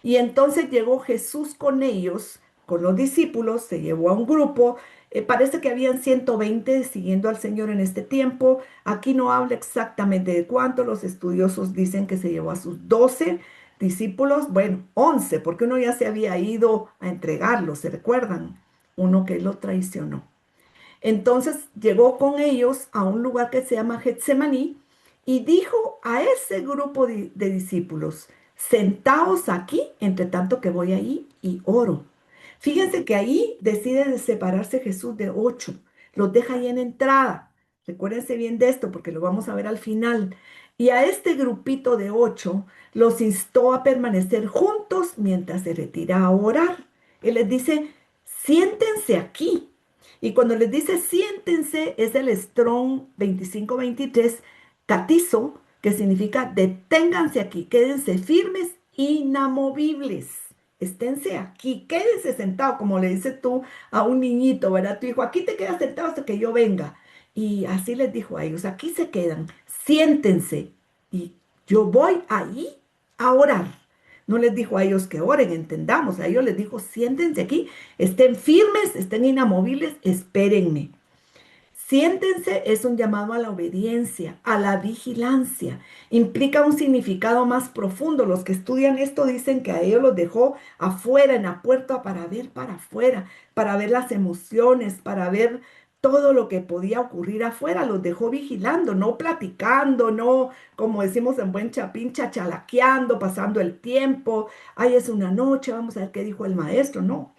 Y entonces llegó Jesús con ellos, con los discípulos, se llevó a un grupo. Parece que habían 120 siguiendo al Señor en este tiempo. Aquí no habla exactamente de cuánto. Los estudiosos dicen que se llevó a sus 12 discípulos. Bueno, 11, porque uno ya se había ido a entregarlo, ¿se recuerdan? Uno que lo traicionó. Entonces llegó con ellos a un lugar que se llama Getsemaní y dijo a ese grupo de discípulos, sentaos aquí, entre tanto que voy ahí y oro. Fíjense que ahí decide separarse Jesús de 8, los deja ahí en entrada. Recuérdense bien de esto porque lo vamos a ver al final. Y a este grupito de 8 los instó a permanecer juntos mientras se retira a orar. Él les dice, siéntense aquí. Y cuando les dice siéntense, es el Strong 2523 catizo, que significa deténganse aquí, quédense firmes, inamovibles. Esténse aquí, quédense sentados, como le dices tú a un niñito, ¿verdad? Tu hijo, aquí te quedas sentado hasta que yo venga. Y así les dijo a ellos, aquí se quedan, siéntense y yo voy ahí a orar. No les dijo a ellos que oren, entendamos. A ellos les dijo, siéntense aquí, estén firmes, estén inamovibles, espérenme. Siéntense es un llamado a la obediencia, a la vigilancia. Implica un significado más profundo. Los que estudian esto dicen que a ellos los dejó afuera, en la puerta, para ver para afuera, para ver las emociones, para ver todo lo que podía ocurrir afuera. Los dejó vigilando, no platicando, no, como decimos en buen chapín, chachalaqueando, pasando el tiempo. Ay, es una noche, vamos a ver qué dijo el maestro. No,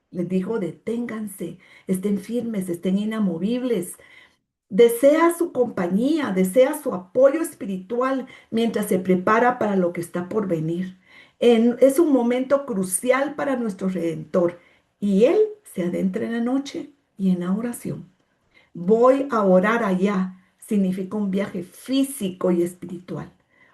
les dijo, deténganse, estén firmes, estén inamovibles. Desea su compañía, desea su apoyo espiritual mientras se prepara para lo que está por venir. Es un momento crucial para nuestro Redentor y Él se adentra en la noche y en la oración. Voy a orar allá significa un viaje físico y espiritual.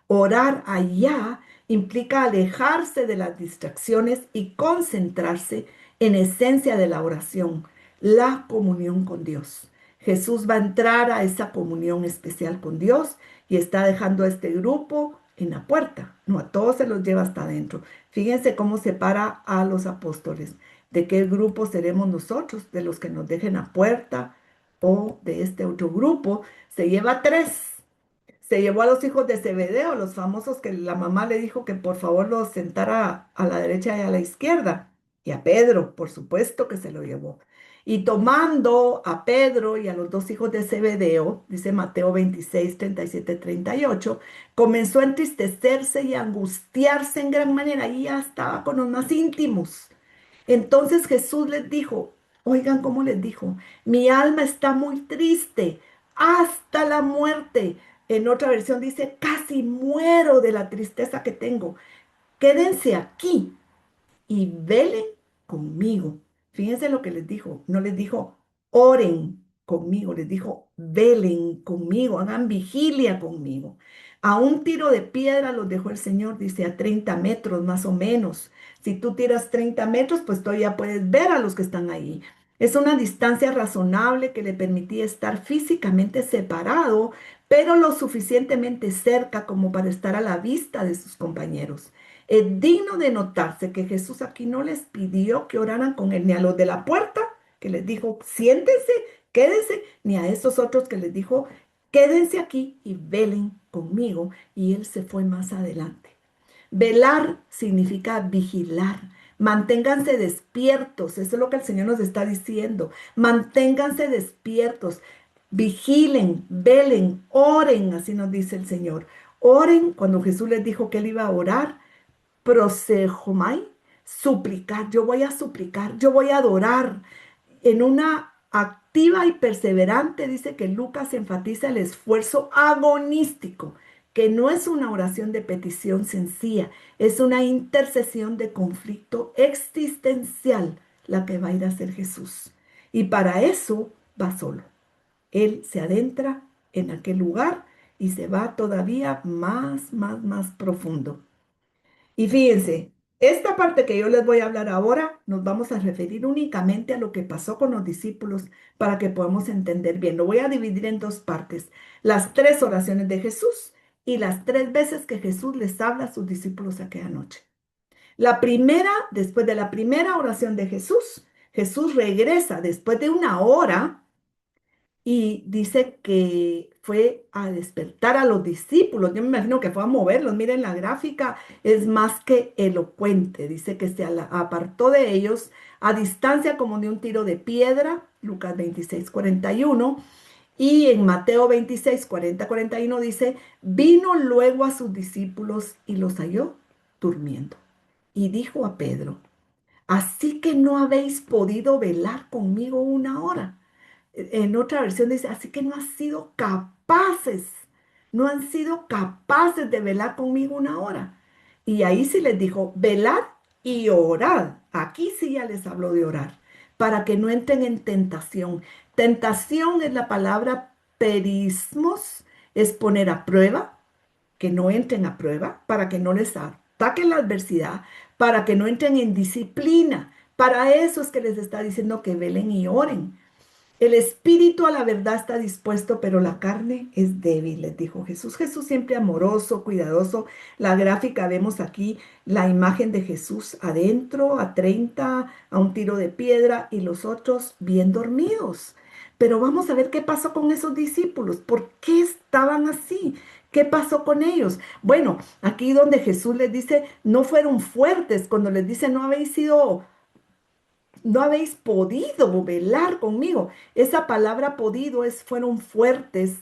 Orar allá implica alejarse de las distracciones y concentrarse en esencia de la oración, la comunión con Dios. Jesús va a entrar a esa comunión especial con Dios y está dejando a este grupo en la puerta. No, a todos se los lleva hasta adentro. Fíjense cómo separa a los apóstoles. ¿De qué grupo seremos nosotros? De los que nos dejen a puerta o de este otro grupo, se lleva tres. Se llevó a los hijos de Zebedeo, los famosos que la mamá le dijo que por favor los sentara a la derecha y a la izquierda. Y a Pedro, por supuesto que se lo llevó. Y tomando a Pedro y a los dos hijos de Zebedeo, dice Mateo 26, 37, 38, comenzó a entristecerse y a angustiarse en gran manera. Y ya estaba con los más íntimos. Entonces Jesús les dijo, oigan cómo les dijo, mi alma está muy triste hasta la muerte. En otra versión dice, casi muero de la tristeza que tengo. Quédense aquí y velen conmigo. Fíjense lo que les dijo. No les dijo, oren conmigo, les dijo, velen conmigo, hagan vigilia conmigo. A un tiro de piedra los dejó el Señor, dice, a 30 metros más o menos. Si tú tiras 30 metros, pues todavía puedes ver a los que están ahí. Es una distancia razonable que le permitía estar físicamente separado, pero lo suficientemente cerca como para estar a la vista de sus compañeros. Es digno de notarse que Jesús aquí no les pidió que oraran con él, ni a los de la puerta, que les dijo, siéntense, quédense, ni a esos otros que les dijo, quédense aquí y velen conmigo. Y él se fue más adelante. Velar significa vigilar. Manténganse despiertos. Eso es lo que el Señor nos está diciendo. Manténganse despiertos. Vigilen, velen, oren, así nos dice el Señor. Oren, cuando Jesús les dijo que él iba a orar, prosejomai, suplicar, yo voy a suplicar, yo voy a adorar. En una activa y perseverante, dice que Lucas enfatiza el esfuerzo agonístico, que no es una oración de petición sencilla, es una intercesión de conflicto existencial la que va a ir a hacer Jesús. Y para eso va solo. Él se adentra en aquel lugar y se va todavía más profundo. Y fíjense, esta parte que yo les voy a hablar ahora, nos vamos a referir únicamente a lo que pasó con los discípulos para que podamos entender bien. Lo voy a dividir en dos partes. Las tres oraciones de Jesús y las tres veces que Jesús les habla a sus discípulos aquella noche. La primera, después de la primera oración de Jesús, Jesús regresa después de una hora y dice que fue a despertar a los discípulos. Yo me imagino que fue a moverlos. Miren, la gráfica es más que elocuente. Dice que se apartó de ellos a distancia como de un tiro de piedra, Lucas 26, 41. Y en Mateo 26, 40, 41 dice, vino luego a sus discípulos y los halló durmiendo. Y dijo a Pedro, así que no habéis podido velar conmigo una hora. En otra versión dice, así que no han sido capaces, no han sido capaces de velar conmigo una hora. Y ahí sí les dijo, velad y orad. Aquí sí ya les habló de orar, para que no entren en tentación. Tentación es la palabra perismos, es poner a prueba, que no entren a prueba, para que no les ataque la adversidad, para que no entren en disciplina. Para eso es que les está diciendo que velen y oren. El espíritu a la verdad está dispuesto, pero la carne es débil, les dijo Jesús. Jesús siempre amoroso, cuidadoso. La gráfica vemos aquí la imagen de Jesús adentro, a 30, a un tiro de piedra y los otros bien dormidos. Pero vamos a ver qué pasó con esos discípulos. ¿Por qué estaban así? ¿Qué pasó con ellos? Bueno, aquí donde Jesús les dice, no fueron fuertes, cuando les dice, no habéis podido velar conmigo. Esa palabra podido es, fueron fuertes,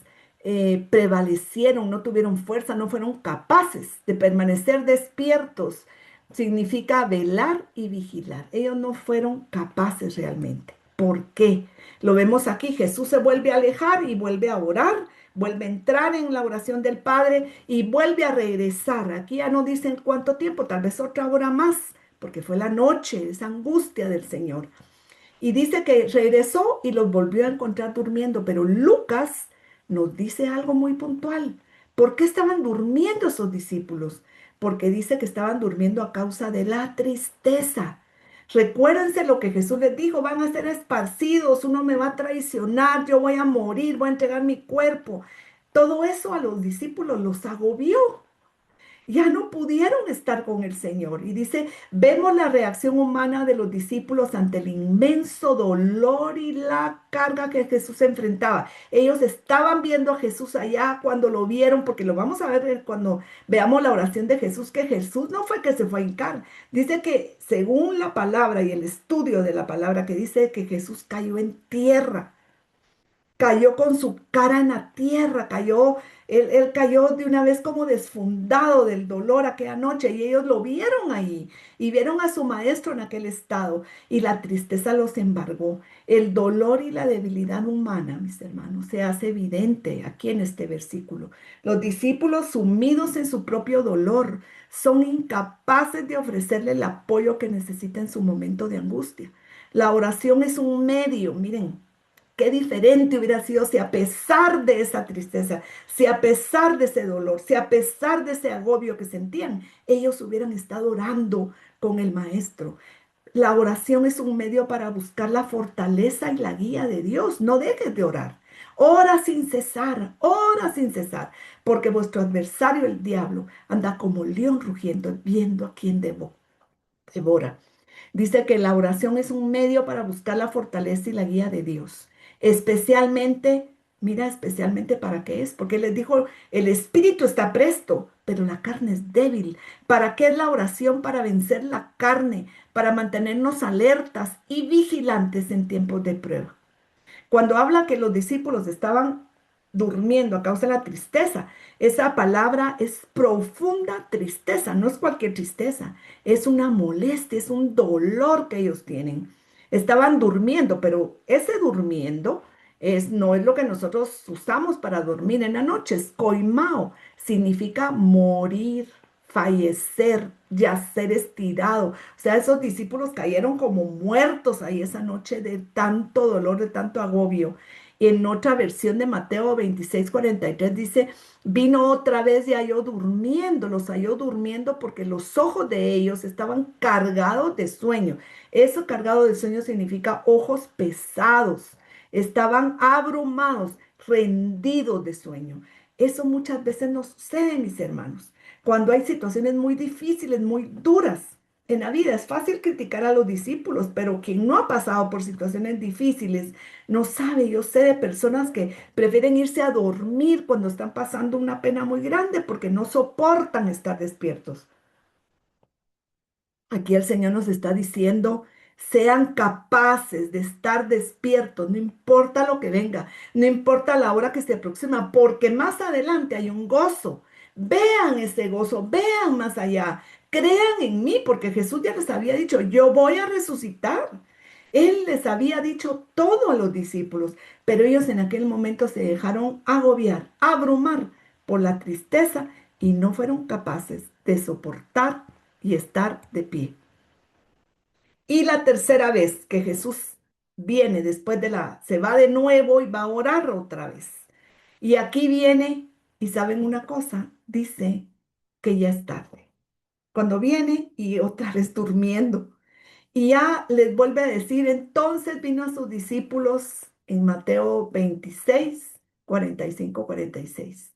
prevalecieron, no tuvieron fuerza, no fueron capaces de permanecer despiertos. Significa velar y vigilar. Ellos no fueron capaces realmente. ¿Por qué? Lo vemos aquí. Jesús se vuelve a alejar y vuelve a orar, vuelve a entrar en la oración del Padre y vuelve a regresar. Aquí ya no dicen cuánto tiempo, tal vez otra hora más, porque fue la noche, esa angustia del Señor. Y dice que regresó y los volvió a encontrar durmiendo, pero Lucas nos dice algo muy puntual. ¿Por qué estaban durmiendo esos discípulos? Porque dice que estaban durmiendo a causa de la tristeza. Recuérdense lo que Jesús les dijo, van a ser esparcidos, uno me va a traicionar, yo voy a morir, voy a entregar mi cuerpo. Todo eso a los discípulos los agobió. ya no pudieron estar con el Señor. Y dice, vemos la reacción humana de los discípulos ante el inmenso dolor y la carga que Jesús enfrentaba. Ellos estaban viendo a Jesús allá cuando lo vieron, porque lo vamos a ver cuando veamos la oración de Jesús, que Jesús no fue que se fue a hincar. Dice que según la palabra y el estudio de la palabra, que dice que Jesús cayó en tierra, cayó con su cara en la tierra, cayó, él cayó de una vez como desfundado del dolor aquella noche y ellos lo vieron ahí y vieron a su maestro en aquel estado y la tristeza los embargó. El dolor y la debilidad humana, mis hermanos, se hace evidente aquí en este versículo. Los discípulos sumidos en su propio dolor son incapaces de ofrecerle el apoyo que necesita en su momento de angustia. La oración es un medio, miren, qué diferente hubiera sido si a pesar de esa tristeza, si a pesar de ese dolor, si a pesar de ese agobio que sentían, ellos hubieran estado orando con el Maestro. La oración es un medio para buscar la fortaleza y la guía de Dios. No dejes de orar. Ora sin cesar, porque vuestro adversario, el diablo, anda como león rugiendo, viendo a quién devora. Dice que la oración es un medio para buscar la fortaleza y la guía de Dios. Especialmente, mira, especialmente para qué es, porque les dijo, el espíritu está presto, pero la carne es débil. ¿Para qué es la oración? Para vencer la carne, para mantenernos alertas y vigilantes en tiempos de prueba. Cuando habla que los discípulos estaban durmiendo a causa de la tristeza, esa palabra es profunda tristeza, no es cualquier tristeza, es una molestia, es un dolor que ellos tienen. Estaban durmiendo, pero ese durmiendo no es lo que nosotros usamos para dormir en la noche, es coimao, significa morir, fallecer, yacer estirado. O sea, esos discípulos cayeron como muertos ahí esa noche de tanto dolor, de tanto agobio. Y en otra versión de Mateo 26:43 dice, vino otra vez y halló durmiendo, los halló durmiendo porque los ojos de ellos estaban cargados de sueño. Eso cargado de sueño significa ojos pesados, estaban abrumados, rendidos de sueño. Eso muchas veces nos sucede, mis hermanos, cuando hay situaciones muy difíciles, muy duras en la vida. Es fácil criticar a los discípulos, pero quien no ha pasado por situaciones difíciles no sabe. Yo sé de personas que prefieren irse a dormir cuando están pasando una pena muy grande porque no soportan estar despiertos. Aquí el Señor nos está diciendo, sean capaces de estar despiertos, no importa lo que venga, no importa la hora que se aproxima, porque más adelante hay un gozo. Vean ese gozo, vean más allá, crean en mí, porque Jesús ya les había dicho, yo voy a resucitar. Él les había dicho todo a los discípulos, pero ellos en aquel momento se dejaron agobiar, abrumar por la tristeza y no fueron capaces de soportar y estar de pie. Y la tercera vez que Jesús viene después se va de nuevo y va a orar otra vez. Y aquí viene, y saben una cosa, dice que ya es tarde. Cuando viene y otra vez durmiendo. Y ya les vuelve a decir, entonces vino a sus discípulos en Mateo 26, 45, 46.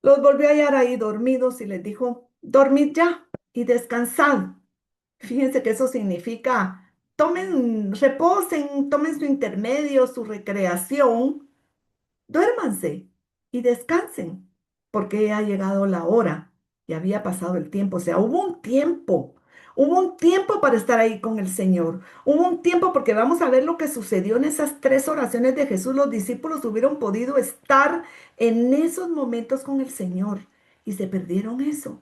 Los volvió a hallar ahí dormidos y les dijo, dormid ya y descansad. Fíjense que eso significa, tomen, reposen, tomen su intermedio, su recreación, duérmanse y descansen, porque ya ha llegado la hora y había pasado el tiempo. O sea, hubo un tiempo para estar ahí con el Señor. Hubo un tiempo porque vamos a ver lo que sucedió en esas tres oraciones de Jesús. Los discípulos hubieran podido estar en esos momentos con el Señor y se perdieron eso.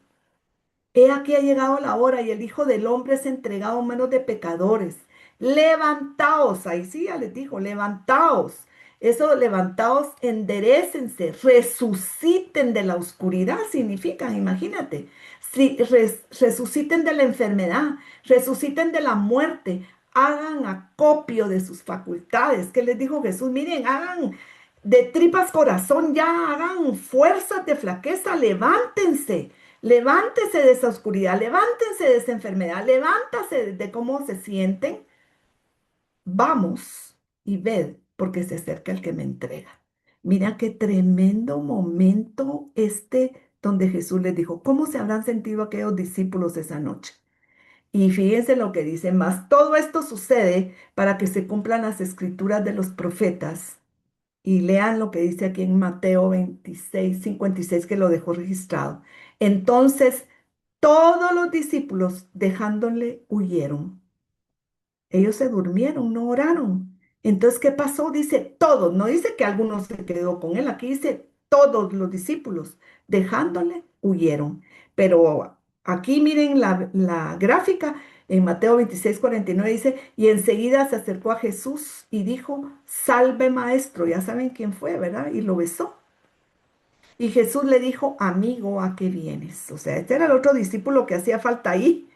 He aquí ha llegado la hora y el Hijo del Hombre es entregado en manos de pecadores. Levantaos, ahí sí ya les dijo, levantaos. Eso, levantaos, enderécense, resuciten de la oscuridad, significa, imagínate, si resuciten de la enfermedad, resuciten de la muerte, hagan acopio de sus facultades. ¿Qué les dijo Jesús? Miren, hagan de tripas corazón, ya hagan fuerzas de flaqueza, levántense. Levántese de esa oscuridad, levántense de esa enfermedad, levántase de cómo se sienten. Vamos y ved, porque se acerca el que me entrega. Mira qué tremendo momento este donde Jesús les dijo, ¿cómo se habrán sentido aquellos discípulos esa noche? Y fíjense lo que dice más, todo esto sucede para que se cumplan las escrituras de los profetas. Y lean lo que dice aquí en Mateo 26:56 que lo dejó registrado. Entonces, todos los discípulos, dejándole, huyeron. Ellos se durmieron, no oraron. Entonces, ¿qué pasó? Dice todos, no dice que algunos se quedó con él, aquí dice todos los discípulos, dejándole, huyeron. Pero aquí miren la gráfica, en Mateo 26:49 dice, y enseguida se acercó a Jesús y dijo, salve maestro, ya saben quién fue, ¿verdad? Y lo besó. Y Jesús le dijo, amigo, ¿a qué vienes? O sea, este era el otro discípulo que hacía falta ahí.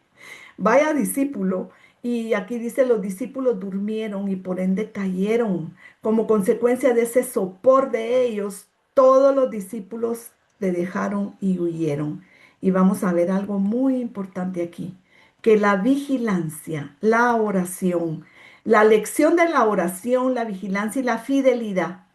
Vaya discípulo. Y aquí dice, los discípulos durmieron y por ende cayeron. Como consecuencia de ese sopor de ellos, todos los discípulos le dejaron y huyeron. Y vamos a ver algo muy importante aquí, que la vigilancia, la oración, la lección de la oración, la vigilancia y la fidelidad.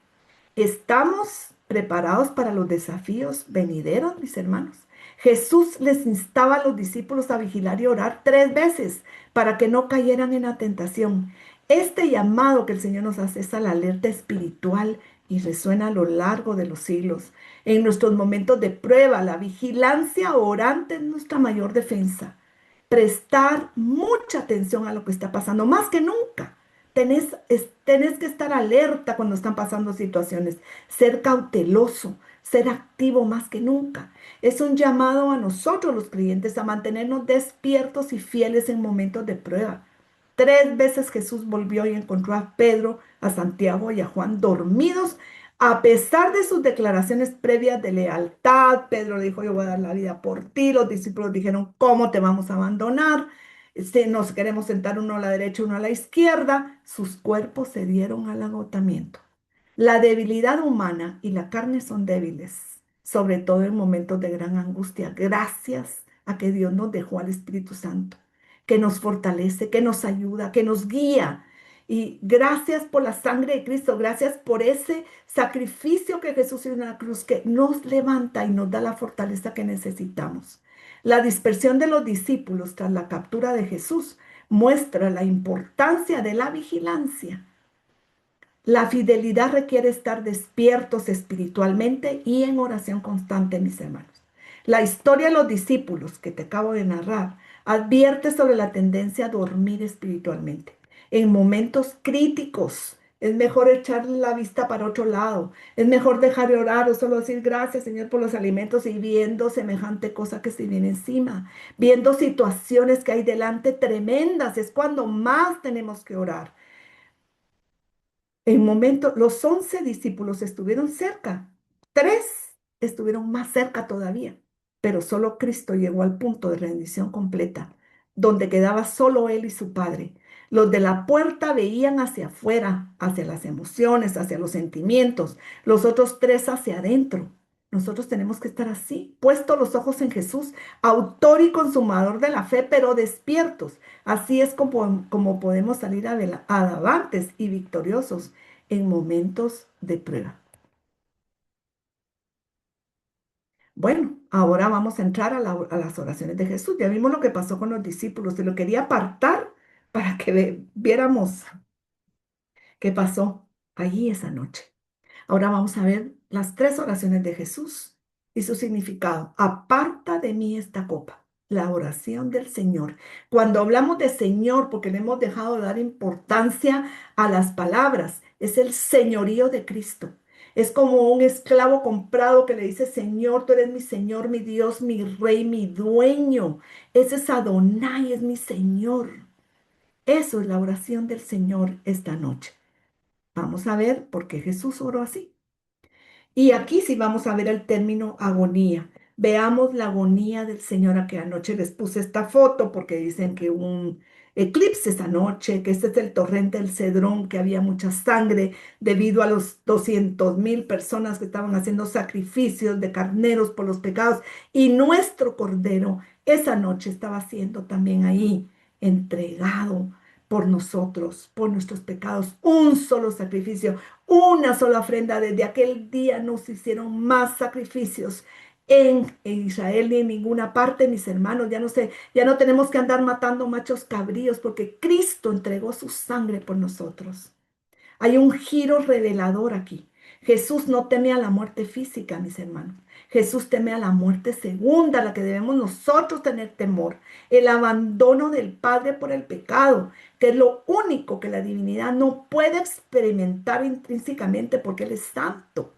¿Estamos preparados para los desafíos venideros, mis hermanos? Jesús les instaba a los discípulos a vigilar y orar 3 veces para que no cayeran en la tentación. Este llamado que el Señor nos hace es a la alerta espiritual y resuena a lo largo de los siglos. En nuestros momentos de prueba, la vigilancia orante es nuestra mayor defensa. Prestar mucha atención a lo que está pasando, más que nunca. Tenés que estar alerta cuando están pasando situaciones, ser cauteloso, ser activo más que nunca. Es un llamado a nosotros los creyentes a mantenernos despiertos y fieles en momentos de prueba. 3 veces Jesús volvió y encontró a Pedro, a Santiago y a Juan dormidos. A pesar de sus declaraciones previas de lealtad, Pedro dijo, yo voy a dar la vida por ti. Los discípulos dijeron, ¿cómo te vamos a abandonar? Si nos queremos sentar uno a la derecha, uno a la izquierda. Sus cuerpos se dieron al agotamiento. La debilidad humana y la carne son débiles, sobre todo en momentos de gran angustia. Gracias a que Dios nos dejó al Espíritu Santo, que nos fortalece, que nos ayuda, que nos guía. Y gracias por la sangre de Cristo, gracias por ese sacrificio que Jesús hizo en la cruz, que nos levanta y nos da la fortaleza que necesitamos. La dispersión de los discípulos tras la captura de Jesús muestra la importancia de la vigilancia. La fidelidad requiere estar despiertos espiritualmente y en oración constante, mis hermanos. La historia de los discípulos que te acabo de narrar advierte sobre la tendencia a dormir espiritualmente. En momentos críticos es mejor echar la vista para otro lado. Es mejor dejar de orar o solo decir gracias, Señor, por los alimentos y viendo semejante cosa que se viene encima, viendo situaciones que hay delante tremendas. Es cuando más tenemos que orar. En momento, los 11 discípulos estuvieron cerca, 3 estuvieron más cerca todavía, pero solo Cristo llegó al punto de rendición completa, donde quedaba solo él y su Padre. Los de la puerta veían hacia afuera, hacia las emociones, hacia los sentimientos, los otros 3 hacia adentro. Nosotros tenemos que estar así, puestos los ojos en Jesús, autor y consumador de la fe, pero despiertos. Así es como podemos salir avantes y victoriosos en momentos de prueba. Bueno, ahora vamos a entrar a las oraciones de Jesús. Ya vimos lo que pasó con los discípulos. Se lo quería apartar para que viéramos qué pasó allí esa noche. Ahora vamos a ver las 3 oraciones de Jesús y su significado. Aparta de mí esta copa. La oración del Señor. Cuando hablamos de Señor, porque le hemos dejado de dar importancia a las palabras, es el señorío de Cristo. Es como un esclavo comprado que le dice, Señor, tú eres mi Señor, mi Dios, mi Rey, mi dueño. Ese es Adonai, es mi Señor. Eso es la oración del Señor esta noche. Vamos a ver por qué Jesús oró así. Y aquí sí vamos a ver el término agonía. Veamos la agonía del Señor. A que anoche les puse esta foto porque dicen que hubo un eclipse esa noche, que este es el torrente del Cedrón, que había mucha sangre debido a los 200,000 personas que estaban haciendo sacrificios de carneros por los pecados. Y nuestro Cordero esa noche estaba siendo también ahí entregado por nosotros, por nuestros pecados. Un solo sacrificio, una sola ofrenda. Desde aquel día no se hicieron más sacrificios en Israel ni en ninguna parte, mis hermanos. Ya no sé, ya no tenemos que andar matando machos cabríos porque Cristo entregó su sangre por nosotros. Hay un giro revelador aquí. Jesús no teme a la muerte física, mis hermanos. Jesús teme a la muerte segunda, a la que debemos nosotros tener temor. El abandono del Padre por el pecado, que es lo único que la divinidad no puede experimentar intrínsecamente porque Él es santo.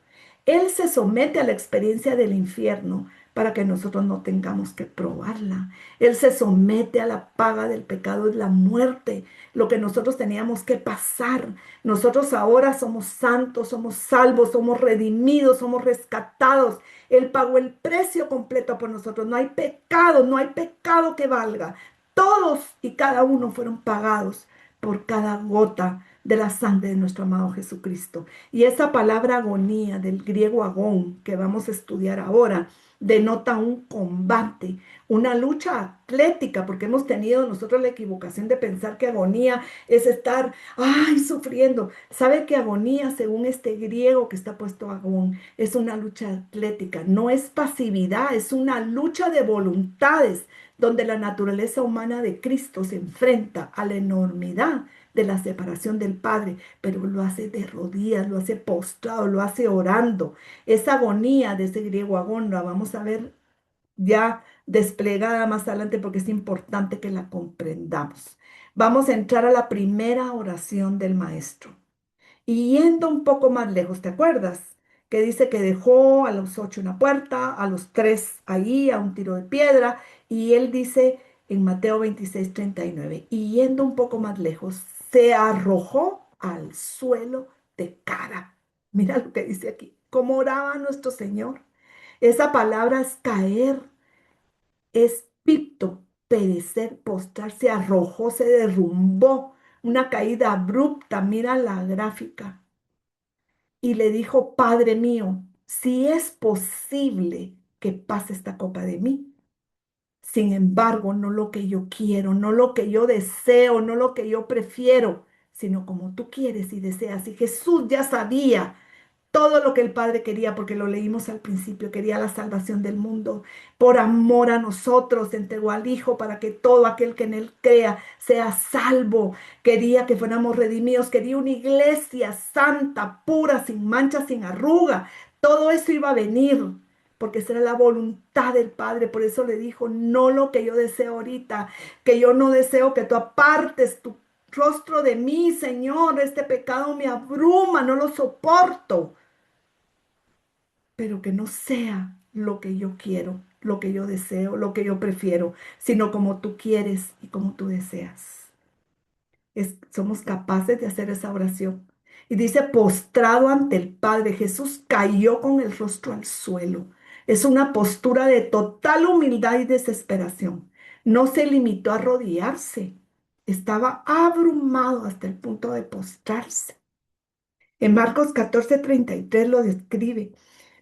Él se somete a la experiencia del infierno para que nosotros no tengamos que probarla. Él se somete a la paga del pecado, es la muerte, lo que nosotros teníamos que pasar. Nosotros ahora somos santos, somos salvos, somos redimidos, somos rescatados. Él pagó el precio completo por nosotros. No hay pecado, no hay pecado que valga. Todos y cada uno fueron pagados por cada gota de la sangre de nuestro amado Jesucristo. Y esa palabra agonía del griego agón que vamos a estudiar ahora denota un combate, una lucha atlética, porque hemos tenido nosotros la equivocación de pensar que agonía es estar, ay, sufriendo. ¿Sabe que agonía, según este griego que está puesto agón, es una lucha atlética? No es pasividad, es una lucha de voluntades, donde la naturaleza humana de Cristo se enfrenta a la enormidad de la separación del Padre, pero lo hace de rodillas, lo hace postrado, lo hace orando. Esa agonía de ese griego agón la vamos a ver ya desplegada más adelante porque es importante que la comprendamos. Vamos a entrar a la primera oración del maestro. Y yendo un poco más lejos, ¿te acuerdas? Que dice que dejó a los 8 una puerta, a los 3 ahí, a un tiro de piedra, y él dice en Mateo 26:39, y yendo un poco más lejos, se arrojó al suelo de cara. Mira lo que dice aquí. ¿Cómo oraba nuestro Señor? Esa palabra es caer, es picto, perecer, postrarse, arrojó, se derrumbó, una caída abrupta. Mira la gráfica y le dijo, Padre mío, si es posible que pase esta copa de mí. Sin embargo, no lo que yo quiero, no lo que yo deseo, no lo que yo prefiero, sino como tú quieres y deseas. Y Jesús ya sabía todo lo que el Padre quería, porque lo leímos al principio, quería la salvación del mundo. Por amor a nosotros entregó al Hijo para que todo aquel que en Él crea sea salvo. Quería que fuéramos redimidos, quería una iglesia santa, pura, sin mancha, sin arruga. Todo eso iba a venir, porque esa era la voluntad del Padre. Por eso le dijo, no lo que yo deseo ahorita, que yo no deseo que tú apartes tu rostro de mí, Señor, este pecado me abruma, no lo soporto, pero que no sea lo que yo quiero, lo que yo deseo, lo que yo prefiero, sino como tú quieres y como tú deseas. Somos capaces de hacer esa oración. Y dice, postrado ante el Padre, Jesús cayó con el rostro al suelo. Es una postura de total humildad y desesperación. No se limitó a arrodillarse, estaba abrumado hasta el punto de postrarse. En Marcos 14:33 lo describe.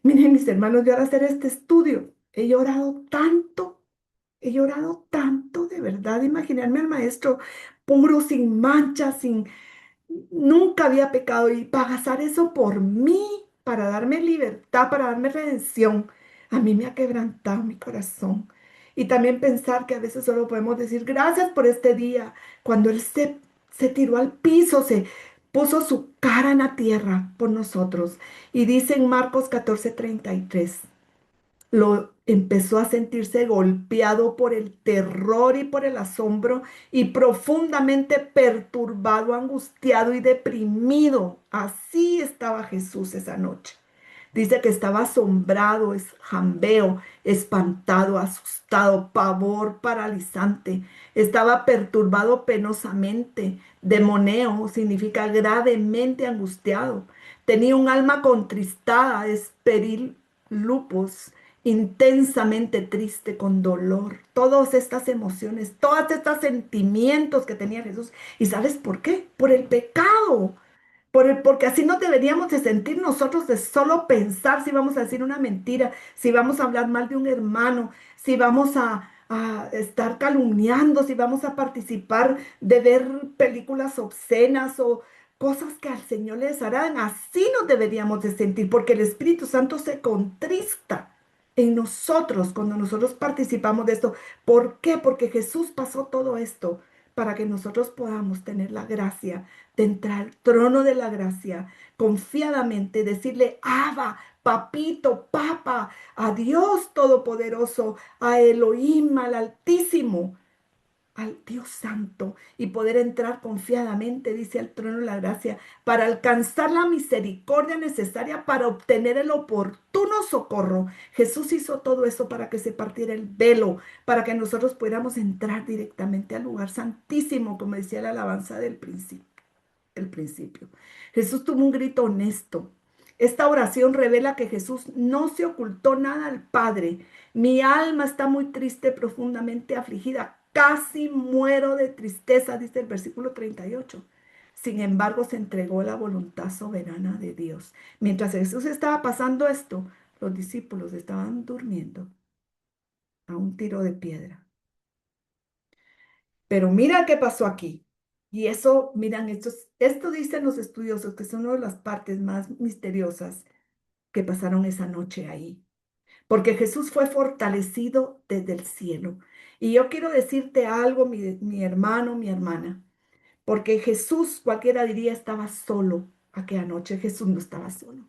Miren, mis hermanos, yo al hacer este estudio he llorado tanto, de verdad, imaginarme al maestro puro, sin mancha, nunca había pecado y pasar eso por mí, para darme libertad, para darme redención. A mí me ha quebrantado mi corazón. Y también pensar que a veces solo podemos decir gracias por este día, cuando Él se tiró al piso, se puso su cara en la tierra por nosotros. Y dice en Marcos 14:33, lo empezó a sentirse golpeado por el terror y por el asombro y profundamente perturbado, angustiado y deprimido. Así estaba Jesús esa noche. Dice que estaba asombrado, jambeo, espantado, asustado, pavor paralizante. Estaba perturbado penosamente. Demoneo significa gravemente angustiado. Tenía un alma contristada, esperil lupus, intensamente triste, con dolor. Todas estas emociones, todos estos sentimientos que tenía Jesús. ¿Y sabes por qué? Por el pecado. Porque así no deberíamos de sentir nosotros de solo pensar si vamos a decir una mentira, si vamos a hablar mal de un hermano, si vamos a estar calumniando, si vamos a participar de ver películas obscenas o cosas que al Señor le desharán. Así nos deberíamos de sentir, porque el Espíritu Santo se contrista en nosotros cuando nosotros participamos de esto. ¿Por qué? Porque Jesús pasó todo esto para que nosotros podamos tener la gracia de entrar al trono de la gracia confiadamente, decirle, Abba, papito, papa, a Dios Todopoderoso, a Elohim, al Altísimo, al Dios Santo, y poder entrar confiadamente, dice, al trono de la gracia, para alcanzar la misericordia necesaria para obtener el oportuno socorro. Jesús hizo todo eso para que se partiera el velo, para que nosotros pudiéramos entrar directamente al lugar santísimo, como decía la alabanza del principio. El principio. Jesús tuvo un grito honesto. Esta oración revela que Jesús no se ocultó nada al Padre. Mi alma está muy triste, profundamente afligida. Casi muero de tristeza, dice el versículo 38. Sin embargo, se entregó a la voluntad soberana de Dios. Mientras Jesús estaba pasando esto, los discípulos estaban durmiendo a un tiro de piedra. Pero mira qué pasó aquí. Y eso, miran, esto dicen los estudiosos que son una de las partes más misteriosas que pasaron esa noche ahí. Porque Jesús fue fortalecido desde el cielo. Y yo quiero decirte algo, mi hermano, mi hermana. Porque Jesús, cualquiera diría, estaba solo aquella noche. Jesús no estaba solo.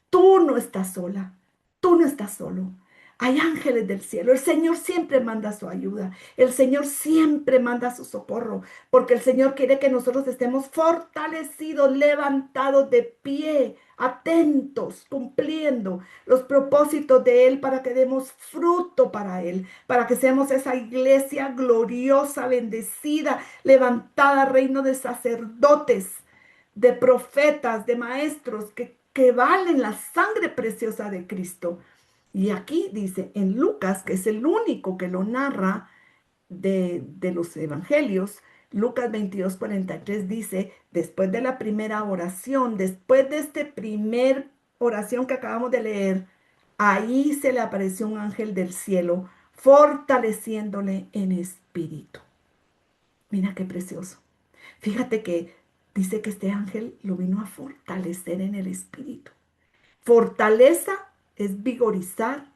Tú no estás sola, tú no estás solo. Hay ángeles del cielo. El Señor siempre manda su ayuda. El Señor siempre manda su socorro, porque el Señor quiere que nosotros estemos fortalecidos, levantados de pie, atentos, cumpliendo los propósitos de Él para que demos fruto para Él, para que seamos esa iglesia gloriosa, bendecida, levantada, reino de sacerdotes, de profetas, de maestros que valen la sangre preciosa de Cristo. Y aquí dice en Lucas, que es el único que lo narra de los evangelios, Lucas 22:43 dice, después de la primera oración, después de este primer oración que acabamos de leer, ahí se le apareció un ángel del cielo, fortaleciéndole en espíritu. Mira qué precioso. Fíjate que dice que este ángel lo vino a fortalecer en el espíritu. Fortaleza es vigorizar,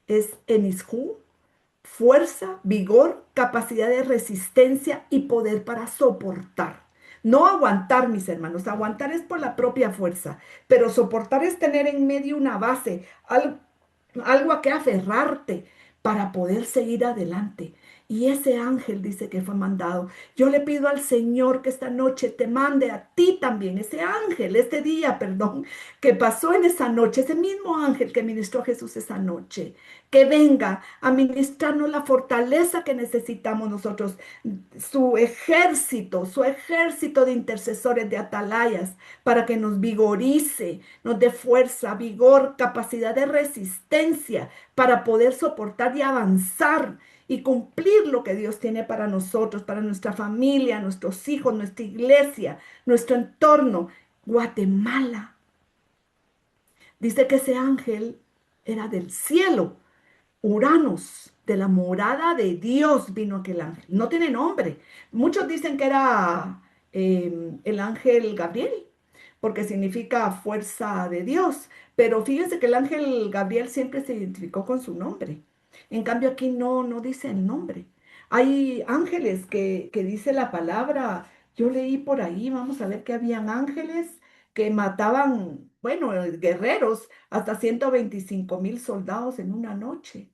es enishu, fuerza, vigor, capacidad de resistencia y poder para soportar. No aguantar, mis hermanos, aguantar es por la propia fuerza, pero soportar es tener en medio una base, algo a que aferrarte para poder seguir adelante. Y ese ángel dice que fue mandado. Yo le pido al Señor que esta noche te mande a ti también, ese ángel, este día, perdón, que pasó en esa noche, ese mismo ángel que ministró a Jesús esa noche, que venga a ministrarnos la fortaleza que necesitamos nosotros, su ejército de intercesores, de atalayas, para que nos vigorice, nos dé fuerza, vigor, capacidad de resistencia para poder soportar y avanzar y cumplir lo que Dios tiene para nosotros, para nuestra familia, nuestros hijos, nuestra iglesia, nuestro entorno. Guatemala. Dice que ese ángel era del cielo. Uranos, de la morada de Dios vino aquel ángel. No tiene nombre. Muchos dicen que era el ángel Gabriel, porque significa fuerza de Dios. Pero fíjense que el ángel Gabriel siempre se identificó con su nombre. En cambio aquí no dice el nombre. Hay ángeles que dice la palabra. Yo leí por ahí, vamos a ver que habían ángeles que mataban, bueno, guerreros, hasta 125,000 soldados en una noche.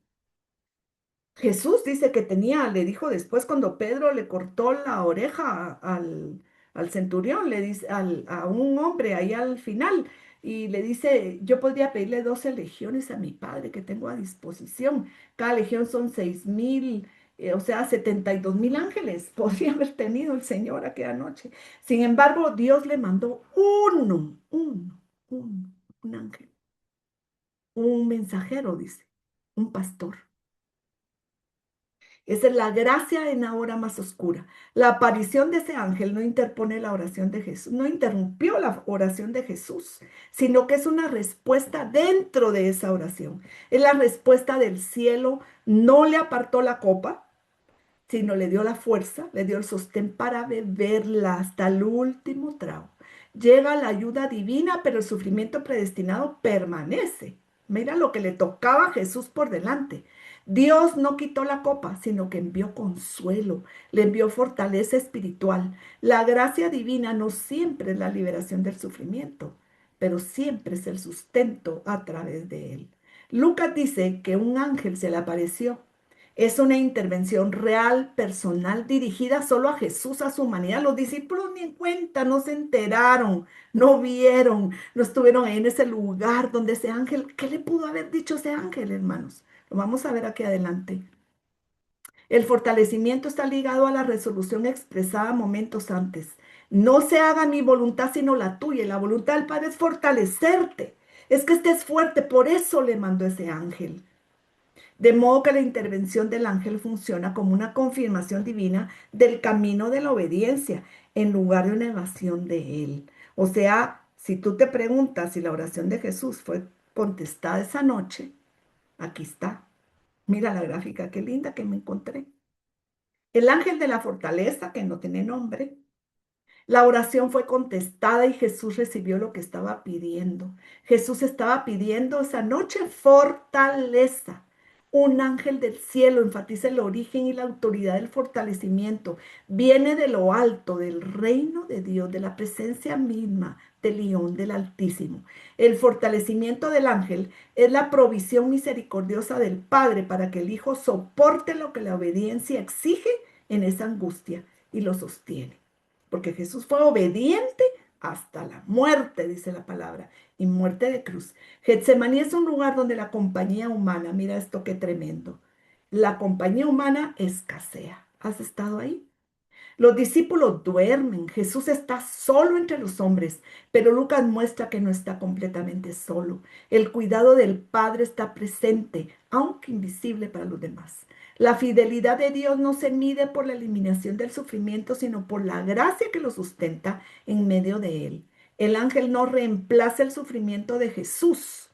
Jesús dice que tenía, le dijo después cuando Pedro le cortó la oreja al centurión, le dice a un hombre ahí al final, y le dice, yo podría pedirle 12 legiones a mi padre que tengo a disposición. Cada legión son 6,000, o sea, 72,000 ángeles podría haber tenido el Señor aquella noche. Sin embargo, Dios le mandó un ángel, un mensajero, dice, un pastor. Esa es la gracia en la hora más oscura. La aparición de ese ángel no interpone la oración de Jesús, no interrumpió la oración de Jesús, sino que es una respuesta dentro de esa oración. Es la respuesta del cielo, no le apartó la copa, sino le dio la fuerza, le dio el sostén para beberla hasta el último trago. Llega la ayuda divina, pero el sufrimiento predestinado permanece. Mira lo que le tocaba a Jesús por delante. Dios no quitó la copa, sino que envió consuelo, le envió fortaleza espiritual. La gracia divina no siempre es la liberación del sufrimiento, pero siempre es el sustento a través de él. Lucas dice que un ángel se le apareció. Es una intervención real, personal, dirigida solo a Jesús, a su humanidad. Los discípulos ni en cuenta, no se enteraron, no vieron, no estuvieron ahí en ese lugar donde ese ángel, ¿qué le pudo haber dicho ese ángel, hermanos? Lo vamos a ver aquí adelante. El fortalecimiento está ligado a la resolución expresada momentos antes. No se haga mi voluntad sino la tuya. Y la voluntad del Padre es fortalecerte. Es que estés fuerte, por eso le mandó ese ángel. De modo que la intervención del ángel funciona como una confirmación divina del camino de la obediencia en lugar de una evasión de él. O sea, si tú te preguntas si la oración de Jesús fue contestada esa noche, aquí está. Mira la gráfica, qué linda que me encontré. El ángel de la fortaleza, que no tiene nombre, la oración fue contestada y Jesús recibió lo que estaba pidiendo. Jesús estaba pidiendo esa noche fortaleza. Un ángel del cielo enfatiza el origen y la autoridad del fortalecimiento. Viene de lo alto, del reino de Dios, de la presencia misma del León del Altísimo. El fortalecimiento del ángel es la provisión misericordiosa del Padre para que el Hijo soporte lo que la obediencia exige en esa angustia y lo sostiene porque Jesús fue obediente hasta la muerte, dice la palabra, y muerte de cruz. Getsemaní es un lugar donde la compañía humana, mira esto qué tremendo, la compañía humana escasea. ¿Has estado ahí? Los discípulos duermen, Jesús está solo entre los hombres, pero Lucas muestra que no está completamente solo. El cuidado del Padre está presente, aunque invisible para los demás. La fidelidad de Dios no se mide por la eliminación del sufrimiento, sino por la gracia que lo sustenta en medio de él. El ángel no reemplaza el sufrimiento de Jesús,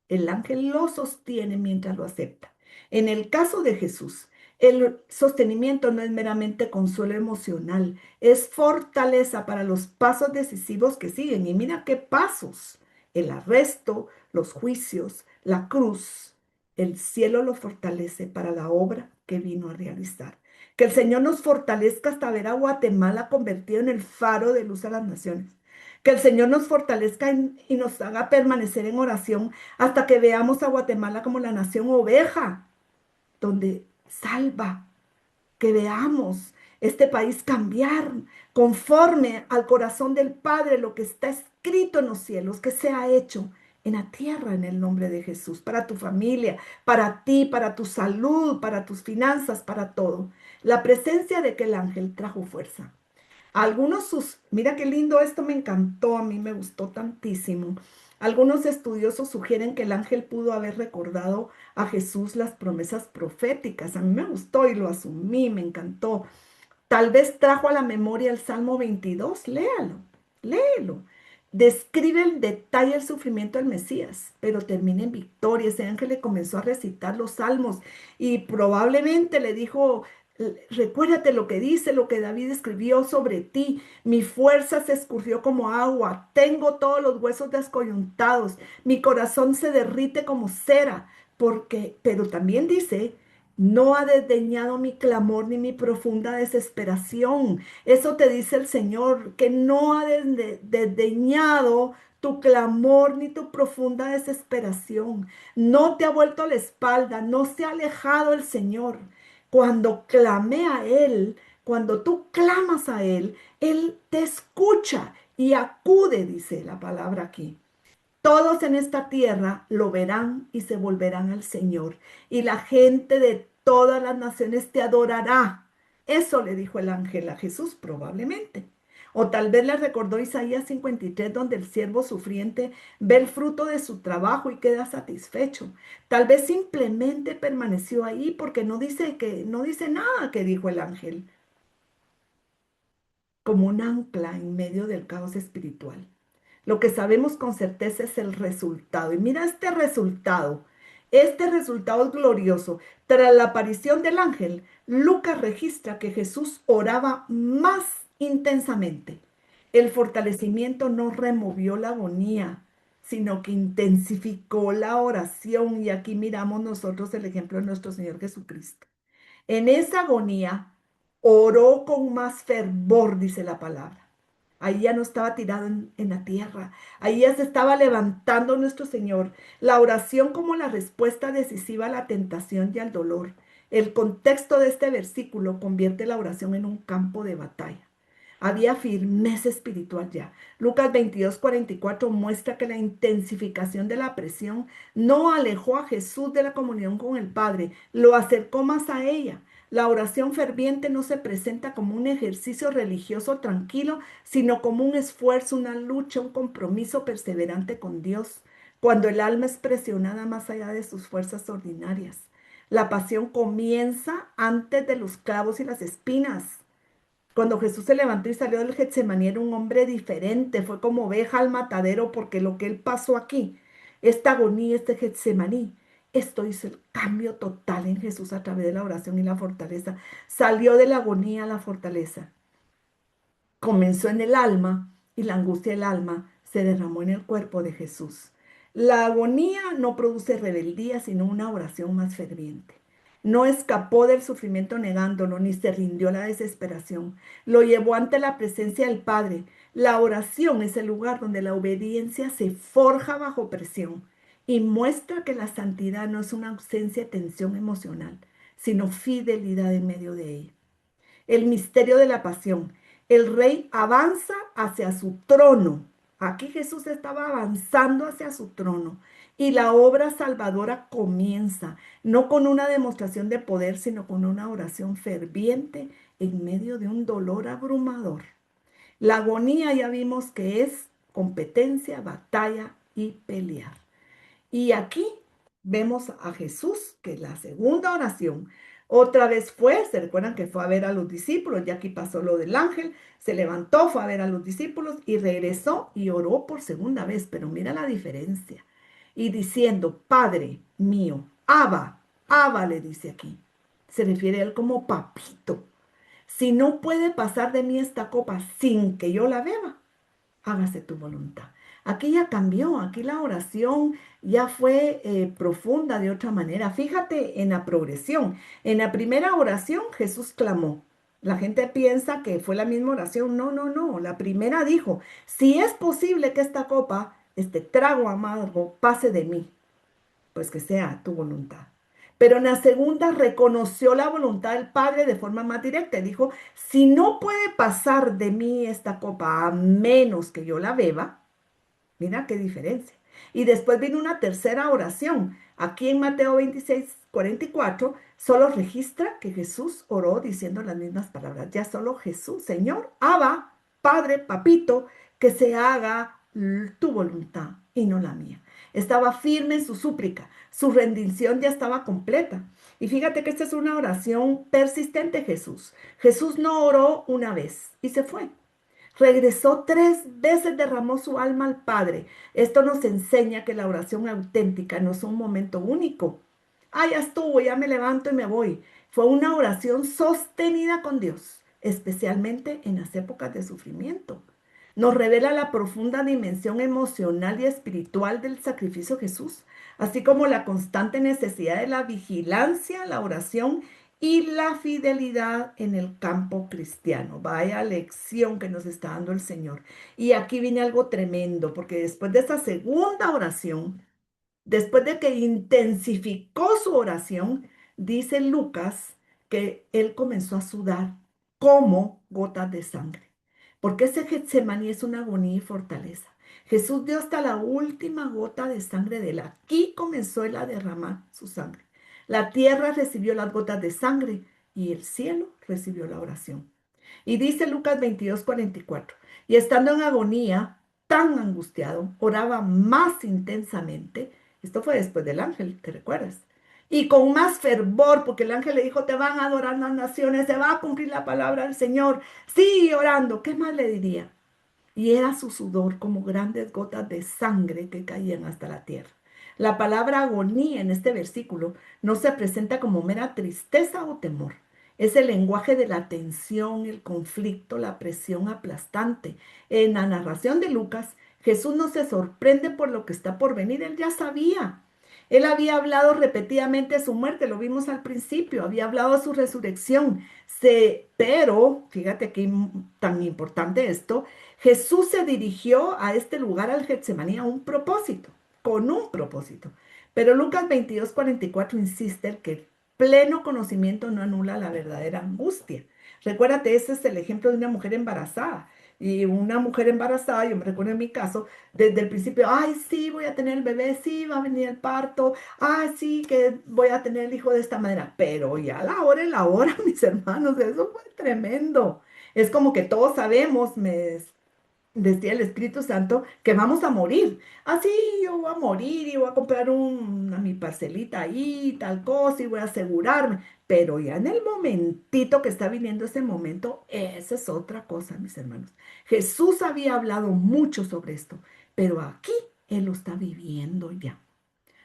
el ángel lo sostiene mientras lo acepta. En el caso de Jesús, el sostenimiento no es meramente consuelo emocional, es fortaleza para los pasos decisivos que siguen. Y mira qué pasos: el arresto, los juicios, la cruz. El cielo lo fortalece para la obra que vino a realizar. Que el Señor nos fortalezca hasta ver a Guatemala convertido en el faro de luz a las naciones. Que el Señor nos fortalezca y nos haga permanecer en oración hasta que veamos a Guatemala como la nación oveja, donde salva, que veamos este país cambiar conforme al corazón del Padre, lo que está escrito en los cielos, que sea hecho en la tierra en el nombre de Jesús, para tu familia, para ti, para tu salud, para tus finanzas, para todo. La presencia de aquel ángel trajo fuerza. Mira qué lindo, esto me encantó, a mí me gustó tantísimo. Algunos estudiosos sugieren que el ángel pudo haber recordado a Jesús las promesas proféticas. A mí me gustó y lo asumí, me encantó. Tal vez trajo a la memoria el Salmo 22, léalo, léelo. Describe en detalle el sufrimiento del Mesías, pero termina en victoria. Ese ángel le comenzó a recitar los salmos y probablemente le dijo: Recuérdate lo que dice, lo que David escribió sobre ti. Mi fuerza se escurrió como agua, tengo todos los huesos descoyuntados, mi corazón se derrite como cera, pero también dice: no ha desdeñado mi clamor ni mi profunda desesperación. Eso te dice el Señor, que no ha desdeñado tu clamor ni tu profunda desesperación. No te ha vuelto la espalda, no se ha alejado el Señor. Cuando clamé a Él, cuando tú clamas a Él te escucha y acude, dice la palabra aquí. Todos en esta tierra lo verán y se volverán al Señor, y la gente de todas las naciones te adorará. Eso le dijo el ángel a Jesús probablemente. O tal vez le recordó Isaías 53, donde el siervo sufriente ve el fruto de su trabajo y queda satisfecho. Tal vez simplemente permaneció ahí porque no dice nada que dijo el ángel, como un ancla en medio del caos espiritual. Lo que sabemos con certeza es el resultado. Y mira este resultado. Este resultado es glorioso. Tras la aparición del ángel, Lucas registra que Jesús oraba más intensamente. El fortalecimiento no removió la agonía, sino que intensificó la oración. Y aquí miramos nosotros el ejemplo de nuestro Señor Jesucristo. En esa agonía oró con más fervor, dice la palabra. Ahí ya no estaba tirado en la tierra. Ahí ya se estaba levantando nuestro Señor. La oración como la respuesta decisiva a la tentación y al dolor. El contexto de este versículo convierte la oración en un campo de batalla. Había firmeza espiritual ya. Lucas 22:44 muestra que la intensificación de la presión no alejó a Jesús de la comunión con el Padre, lo acercó más a ella. La oración ferviente no se presenta como un ejercicio religioso tranquilo, sino como un esfuerzo, una lucha, un compromiso perseverante con Dios, cuando el alma es presionada más allá de sus fuerzas ordinarias. La pasión comienza antes de los clavos y las espinas. Cuando Jesús se levantó y salió del Getsemaní era un hombre diferente, fue como oveja al matadero porque lo que él pasó aquí, esta agonía, este Getsemaní, esto hizo el cambio total en Jesús a través de la oración y la fortaleza. Salió de la agonía a la fortaleza. Comenzó en el alma y la angustia del alma se derramó en el cuerpo de Jesús. La agonía no produce rebeldía, sino una oración más ferviente. No escapó del sufrimiento negándolo, ni se rindió a la desesperación. Lo llevó ante la presencia del Padre. La oración es el lugar donde la obediencia se forja bajo presión y muestra que la santidad no es una ausencia de tensión emocional, sino fidelidad en medio de ella. El misterio de la pasión. El rey avanza hacia su trono. Aquí Jesús estaba avanzando hacia su trono y la obra salvadora comienza, no con una demostración de poder, sino con una oración ferviente en medio de un dolor abrumador. La agonía ya vimos que es competencia, batalla y pelear. Y aquí vemos a Jesús, que la segunda oración, otra vez fue, se recuerdan que fue a ver a los discípulos, ya aquí pasó lo del ángel, se levantó, fue a ver a los discípulos y regresó y oró por segunda vez, pero mira la diferencia. Y diciendo, Padre mío, Abba, Abba le dice aquí, se refiere a él como papito. Si no puede pasar de mí esta copa sin que yo la beba, hágase tu voluntad. Aquí ya cambió, aquí la oración ya fue profunda de otra manera. Fíjate en la progresión. En la primera oración Jesús clamó. La gente piensa que fue la misma oración. No, no, no. La primera dijo, si es posible que esta copa, este trago amargo, pase de mí, pues que sea tu voluntad. Pero en la segunda reconoció la voluntad del Padre de forma más directa. Dijo, si no puede pasar de mí esta copa a menos que yo la beba, mira qué diferencia. Y después vino una tercera oración. Aquí en Mateo 26:44, solo registra que Jesús oró diciendo las mismas palabras. Ya solo Jesús, Señor, Abba, Padre, Papito, que se haga tu voluntad y no la mía. Estaba firme en su súplica. Su rendición ya estaba completa. Y fíjate que esta es una oración persistente, Jesús. Jesús no oró una vez y se fue. Regresó 3 veces, derramó su alma al Padre. Esto nos enseña que la oración auténtica no es un momento único. Ah, ya estuvo, ya me levanto y me voy. Fue una oración sostenida con Dios, especialmente en las épocas de sufrimiento. Nos revela la profunda dimensión emocional y espiritual del sacrificio de Jesús, así como la constante necesidad de la vigilancia, la oración y la fidelidad en el campo cristiano. Vaya lección que nos está dando el Señor. Y aquí viene algo tremendo, porque después de esa segunda oración, después de que intensificó su oración, dice Lucas que él comenzó a sudar como gotas de sangre. Porque ese Getsemaní es una agonía y fortaleza. Jesús dio hasta la última gota de sangre de él. Aquí comenzó él a derramar su sangre. La tierra recibió las gotas de sangre y el cielo recibió la oración. Y dice Lucas 22:44, y estando en agonía, tan angustiado, oraba más intensamente. Esto fue después del ángel, ¿te recuerdas? Y con más fervor, porque el ángel le dijo, te van a adorar las naciones, se va a cumplir la palabra del Señor. Sigue orando, ¿qué más le diría? Y era su sudor como grandes gotas de sangre que caían hasta la tierra. La palabra agonía en este versículo no se presenta como mera tristeza o temor. Es el lenguaje de la tensión, el conflicto, la presión aplastante. En la narración de Lucas, Jesús no se sorprende por lo que está por venir, él ya sabía. Él había hablado repetidamente de su muerte, lo vimos al principio, había hablado de su resurrección. Pero, fíjate que tan importante esto, Jesús se dirigió a este lugar, al Getsemaní, a un propósito, con un propósito. Pero Lucas 22:44 insiste que el pleno conocimiento no anula la verdadera angustia. Recuérdate, ese es el ejemplo de una mujer embarazada. Y una mujer embarazada, yo me recuerdo en mi caso, desde el principio, ay, sí, voy a tener el bebé, sí, va a venir el parto, ay, sí, que voy a tener el hijo de esta manera. Pero ya la hora, mis hermanos, eso fue tremendo. Es como que todos sabemos, decía el Espíritu Santo, que vamos a morir. Así yo voy a morir y voy a comprar mi parcelita ahí, tal cosa, y voy a asegurarme. Pero ya en el momentito que está viniendo ese momento, esa es otra cosa, mis hermanos. Jesús había hablado mucho sobre esto, pero aquí Él lo está viviendo ya.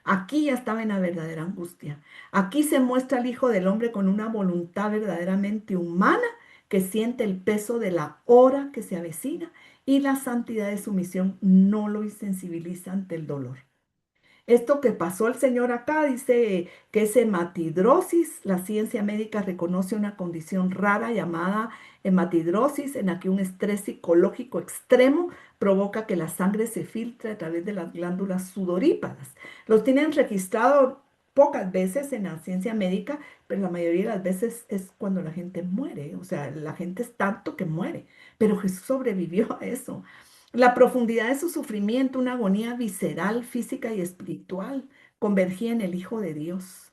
Aquí ya estaba en la verdadera angustia. Aquí se muestra el Hijo del Hombre con una voluntad verdaderamente humana que siente el peso de la hora que se avecina y la santidad de su misión no lo insensibiliza ante el dolor. Esto que pasó el Señor acá dice que es hematidrosis. La ciencia médica reconoce una condición rara llamada hematidrosis en la que un estrés psicológico extremo provoca que la sangre se filtre a través de las glándulas sudoríparas. Los tienen registrado pocas veces en la ciencia médica, pero la mayoría de las veces es cuando la gente muere. O sea, la gente es tanto que muere, pero Jesús sobrevivió a eso. La profundidad de su sufrimiento, una agonía visceral, física y espiritual, convergía en el Hijo de Dios.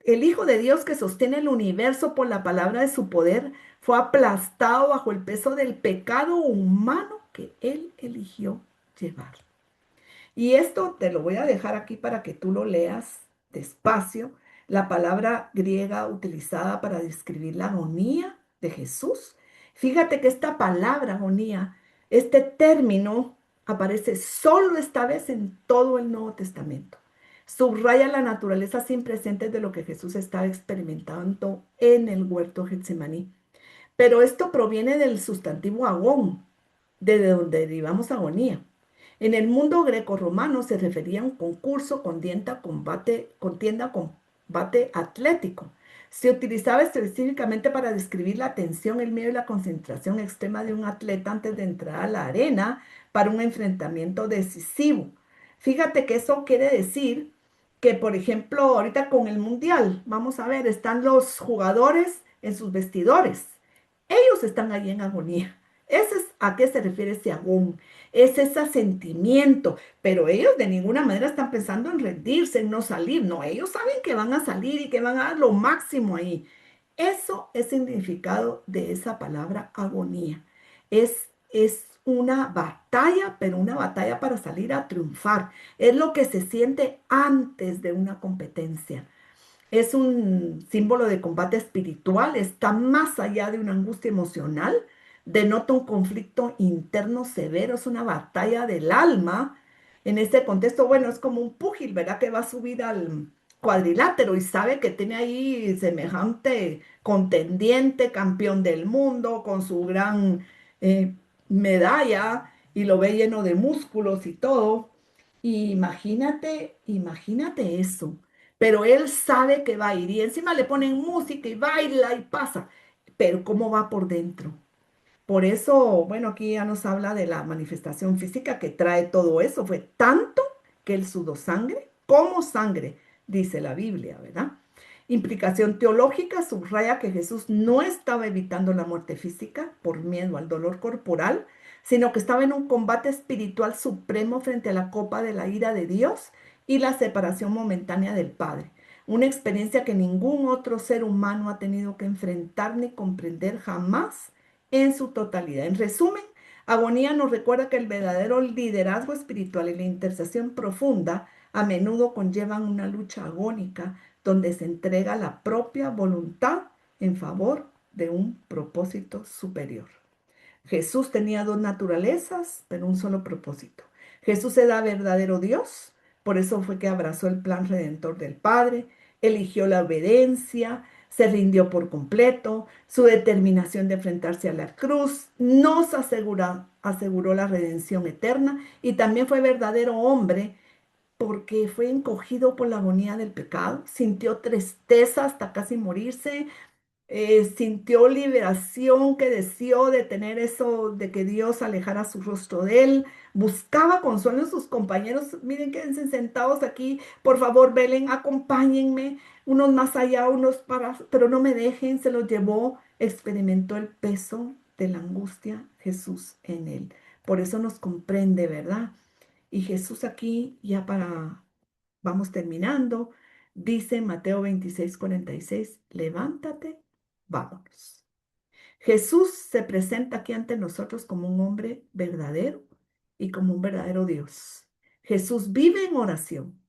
El Hijo de Dios que sostiene el universo por la palabra de su poder, fue aplastado bajo el peso del pecado humano que Él eligió llevar. Y esto te lo voy a dejar aquí para que tú lo leas despacio. La palabra griega utilizada para describir la agonía de Jesús. Fíjate que esta palabra agonía, este término aparece solo esta vez en todo el Nuevo Testamento. Subraya la naturaleza sin presentes de lo que Jesús estaba experimentando en el huerto Getsemaní. Pero esto proviene del sustantivo agón, de donde derivamos agonía. En el mundo grecorromano se refería a un concurso, contienda, combate atlético. Se utilizaba específicamente para describir la tensión, el miedo y la concentración extrema de un atleta antes de entrar a la arena para un enfrentamiento decisivo. Fíjate que eso quiere decir que, por ejemplo, ahorita con el mundial, vamos a ver, están los jugadores en sus vestidores. Ellos están ahí en agonía. Ese es a qué se refiere ese agón. Es ese sentimiento. Pero ellos de ninguna manera están pensando en rendirse, en no salir. No, ellos saben que van a salir y que van a dar lo máximo ahí. Eso es significado de esa palabra agonía. Es una batalla, pero una batalla para salir a triunfar. Es lo que se siente antes de una competencia. Es un símbolo de combate espiritual, está más allá de una angustia emocional, denota un conflicto interno severo, es una batalla del alma. En este contexto, bueno, es como un púgil, ¿verdad? Que va a subir al cuadrilátero y sabe que tiene ahí semejante contendiente, campeón del mundo, con su gran eh, medalla y lo ve lleno de músculos y todo. Y imagínate eso, pero él sabe que va a ir y encima le ponen música y baila y pasa, pero ¿cómo va por dentro? Por eso, bueno, aquí ya nos habla de la manifestación física que trae todo eso. Fue tanto que él sudó sangre como sangre, dice la Biblia, ¿verdad? Implicación teológica subraya que Jesús no estaba evitando la muerte física por miedo al dolor corporal, sino que estaba en un combate espiritual supremo frente a la copa de la ira de Dios y la separación momentánea del Padre. Una experiencia que ningún otro ser humano ha tenido que enfrentar ni comprender jamás en su totalidad. En resumen, agonía nos recuerda que el verdadero liderazgo espiritual y la intercesión profunda a menudo conllevan una lucha agónica donde se entrega la propia voluntad en favor de un propósito superior. Jesús tenía dos naturalezas, pero un solo propósito. Jesús era verdadero Dios, por eso fue que abrazó el plan redentor del Padre, eligió la obediencia, se rindió por completo, su determinación de enfrentarse a la cruz nos aseguró la redención eterna y también fue verdadero hombre porque fue encogido por la agonía del pecado, sintió tristeza hasta casi morirse, sintió liberación que deseó de tener eso, de que Dios alejara su rostro de él, buscaba consuelo en sus compañeros. Miren, quédense sentados aquí, por favor, velen, acompáñenme, unos más allá, unos para, pero no me dejen, se los llevó, experimentó el peso de la angustia Jesús en él. Por eso nos comprende, ¿verdad? Y Jesús aquí, ya para, vamos terminando, dice en Mateo 26:46, levántate, vámonos. Jesús se presenta aquí ante nosotros como un hombre verdadero y como un verdadero Dios. Jesús vive en oración,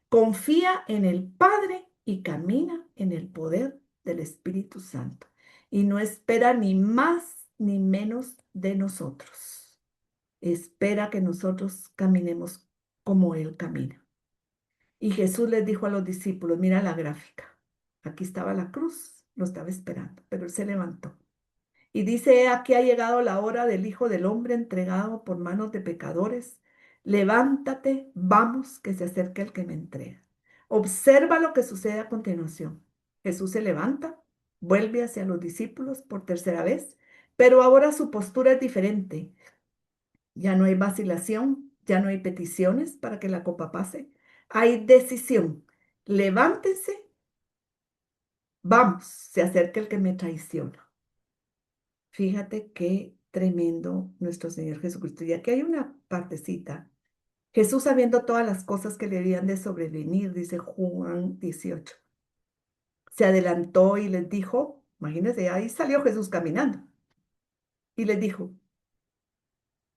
confía en el Padre y camina en el poder del Espíritu Santo. Y no espera ni más ni menos de nosotros. Espera que nosotros caminemos como Él camina. Y Jesús les dijo a los discípulos, mira la gráfica, aquí estaba la cruz, lo estaba esperando, pero Él se levantó. Y dice, "He aquí ha llegado la hora del Hijo del Hombre entregado por manos de pecadores. Levántate, vamos, que se acerca el que me entrega." Observa lo que sucede a continuación. Jesús se levanta, vuelve hacia los discípulos por tercera vez, pero ahora su postura es diferente. Ya no hay vacilación, ya no hay peticiones para que la copa pase. Hay decisión. Levántense, vamos, se acerca el que me traiciona. Fíjate qué tremendo nuestro Señor Jesucristo. Y aquí hay una partecita. Jesús sabiendo todas las cosas que le habían de sobrevenir, dice Juan 18. Se adelantó y les dijo, imagínense, ahí salió Jesús caminando. Y les dijo,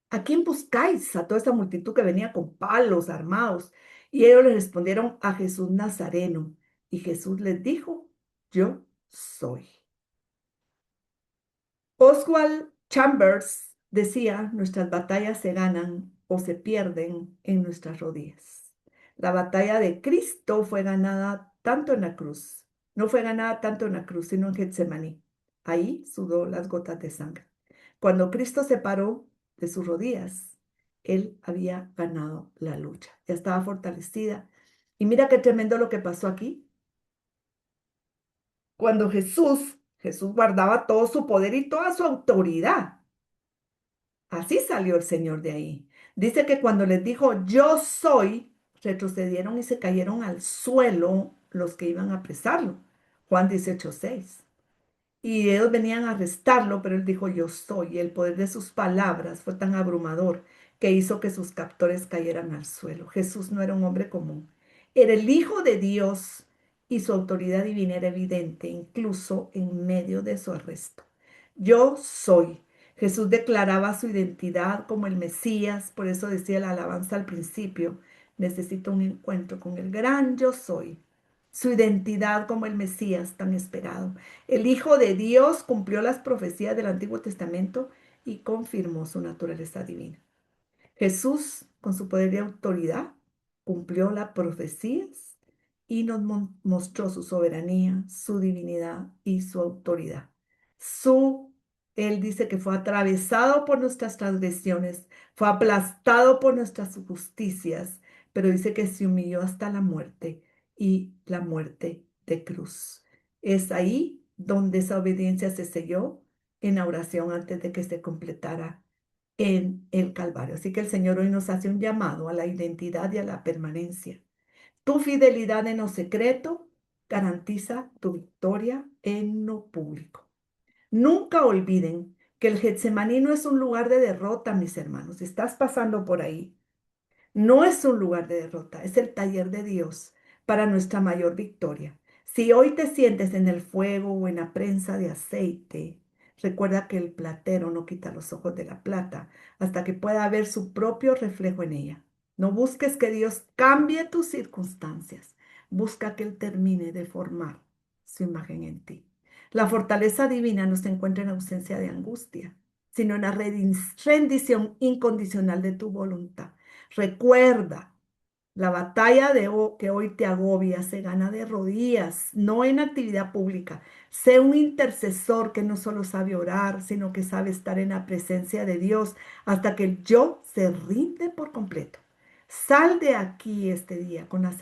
¿a quién buscáis? A toda esta multitud que venía con palos armados. Y ellos le respondieron, a Jesús Nazareno. Y Jesús les dijo, yo soy. Oswald Chambers decía, nuestras batallas se ganan o se pierden en nuestras rodillas. La batalla de Cristo fue ganada tanto en la cruz, no fue ganada tanto en la cruz, sino en Getsemaní. Ahí sudó las gotas de sangre. Cuando Cristo se paró de sus rodillas, él había ganado la lucha, ya estaba fortalecida. Y mira qué tremendo lo que pasó aquí. Cuando Jesús guardaba todo su poder y toda su autoridad. Así salió el Señor de ahí. Dice que cuando les dijo, yo soy, retrocedieron y se cayeron al suelo los que iban a apresarlo. Juan 18:6. Y ellos venían a arrestarlo, pero él dijo, yo soy. Y el poder de sus palabras fue tan abrumador que hizo que sus captores cayeran al suelo. Jesús no era un hombre común. Era el Hijo de Dios y su autoridad divina era evidente, incluso en medio de su arresto. Yo soy. Jesús declaraba su identidad como el Mesías, por eso decía la alabanza al principio, necesito un encuentro con el gran yo soy. Su identidad como el Mesías tan esperado. El Hijo de Dios cumplió las profecías del Antiguo Testamento y confirmó su naturaleza divina. Jesús, con su poder y autoridad, cumplió las profecías y nos mostró su soberanía, su divinidad y su autoridad. Él dice que fue atravesado por nuestras transgresiones, fue aplastado por nuestras justicias, pero dice que se humilló hasta la muerte y la muerte de cruz. Es ahí donde esa obediencia se selló en la oración antes de que se completara en el Calvario. Así que el Señor hoy nos hace un llamado a la identidad y a la permanencia. Tu fidelidad en lo secreto garantiza tu victoria en lo público. Nunca olviden que el Getsemaní no es un lugar de derrota, mis hermanos. Si estás pasando por ahí, no es un lugar de derrota, es el taller de Dios para nuestra mayor victoria. Si hoy te sientes en el fuego o en la prensa de aceite, recuerda que el platero no quita los ojos de la plata hasta que pueda ver su propio reflejo en ella. No busques que Dios cambie tus circunstancias, busca que Él termine de formar su imagen en ti. La fortaleza divina no se encuentra en ausencia de angustia, sino en la rendición incondicional de tu voluntad. Recuerda, La batalla que hoy te agobia se gana de rodillas, no en actividad pública. Sé un intercesor que no solo sabe orar, sino que sabe estar en la presencia de Dios hasta que el yo se rinde por completo. Sal de aquí este día con la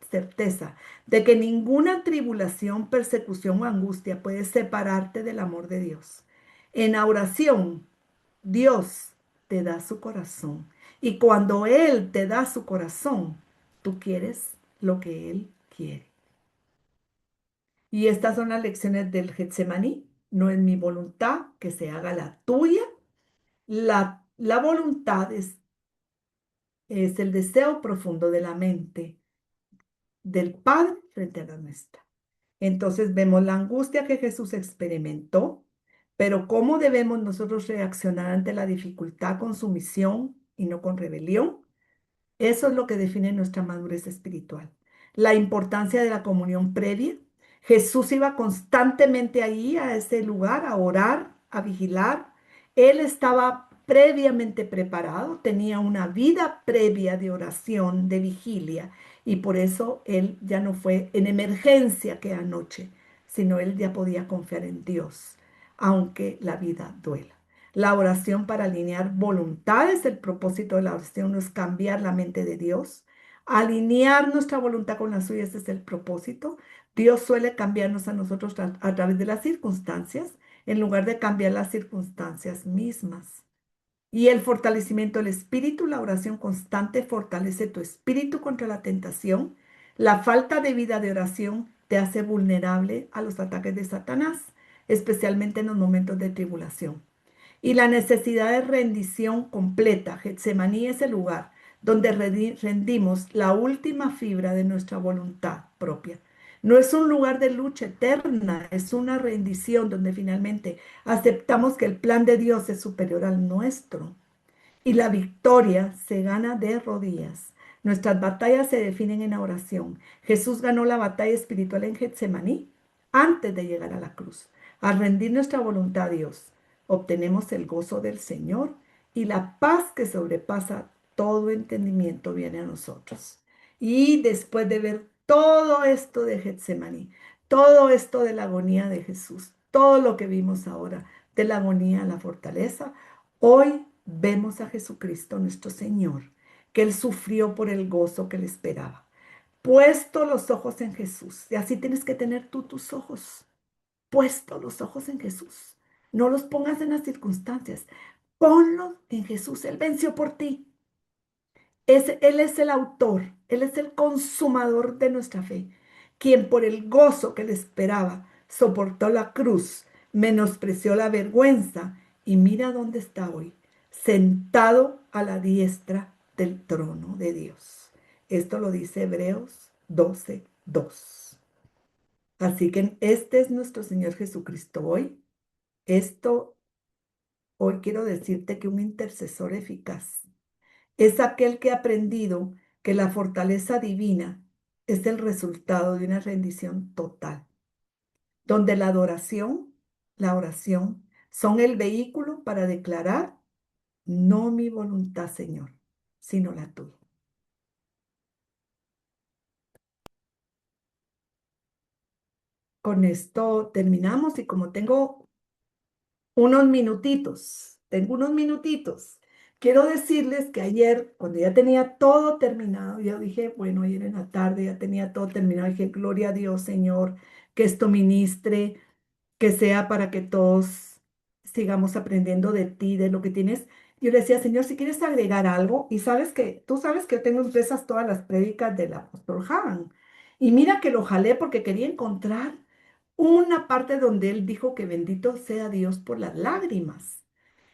certeza de que ninguna tribulación, persecución o angustia puede separarte del amor de Dios. En la oración, Dios te da su corazón. Y cuando Él te da su corazón, tú quieres lo que Él quiere. Y estas son las lecciones del Getsemaní. No es mi voluntad que se haga la tuya. La voluntad es el deseo profundo de la mente del Padre frente a la nuestra. Entonces vemos la angustia que Jesús experimentó, pero cómo debemos nosotros reaccionar ante la dificultad con sumisión y no con rebelión. Eso es lo que define nuestra madurez espiritual. La importancia de la comunión previa. Jesús iba constantemente ahí a ese lugar a orar, a vigilar. Él estaba previamente preparado, tenía una vida previa de oración, de vigilia, y por eso él ya no fue en emergencia que anoche, sino él ya podía confiar en Dios, aunque la vida duela. La oración para alinear voluntades, el propósito de la oración no es cambiar la mente de Dios. Alinear nuestra voluntad con la suya, ese es el propósito. Dios suele cambiarnos a nosotros a través de las circunstancias, en lugar de cambiar las circunstancias mismas. Y el fortalecimiento del espíritu, la oración constante fortalece tu espíritu contra la tentación. La falta de vida de oración te hace vulnerable a los ataques de Satanás, especialmente en los momentos de tribulación. Y la necesidad de rendición completa. Getsemaní es el lugar donde rendimos la última fibra de nuestra voluntad propia. No es un lugar de lucha eterna, es una rendición donde finalmente aceptamos que el plan de Dios es superior al nuestro. Y la victoria se gana de rodillas. Nuestras batallas se definen en la oración. Jesús ganó la batalla espiritual en Getsemaní antes de llegar a la cruz. Al rendir nuestra voluntad a Dios, obtenemos el gozo del Señor y la paz que sobrepasa todo entendimiento viene a nosotros. Y después de ver todo esto de Getsemaní, todo esto de la agonía de Jesús, todo lo que vimos ahora de la agonía a la fortaleza, hoy vemos a Jesucristo nuestro Señor, que Él sufrió por el gozo que le esperaba. Puesto los ojos en Jesús, y así tienes que tener tú tus ojos, puesto los ojos en Jesús. No los pongas en las circunstancias, ponlos en Jesús. Él venció por ti. Él es el autor, Él es el consumador de nuestra fe, quien por el gozo que le esperaba soportó la cruz, menospreció la vergüenza y mira dónde está hoy, sentado a la diestra del trono de Dios. Esto lo dice Hebreos 12:2. Así que este es nuestro Señor Jesucristo hoy. Esto hoy quiero decirte que un intercesor eficaz es aquel que ha aprendido que la fortaleza divina es el resultado de una rendición total, donde la oración, son el vehículo para declarar, no mi voluntad, Señor, sino la tuya. Con esto terminamos y como tengo unos minutitos. Quiero decirles que ayer, cuando ya tenía todo terminado, yo dije, bueno, ayer en la tarde ya tenía todo terminado, dije, gloria a Dios, Señor, que esto ministre, que sea para que todos sigamos aprendiendo de ti, de lo que tienes. Yo le decía, Señor, si quieres agregar algo, y tú sabes que yo tengo impresas todas las prédicas del apóstol Hagan. Y mira que lo jalé porque quería encontrar una parte donde él dijo que bendito sea Dios por las lágrimas,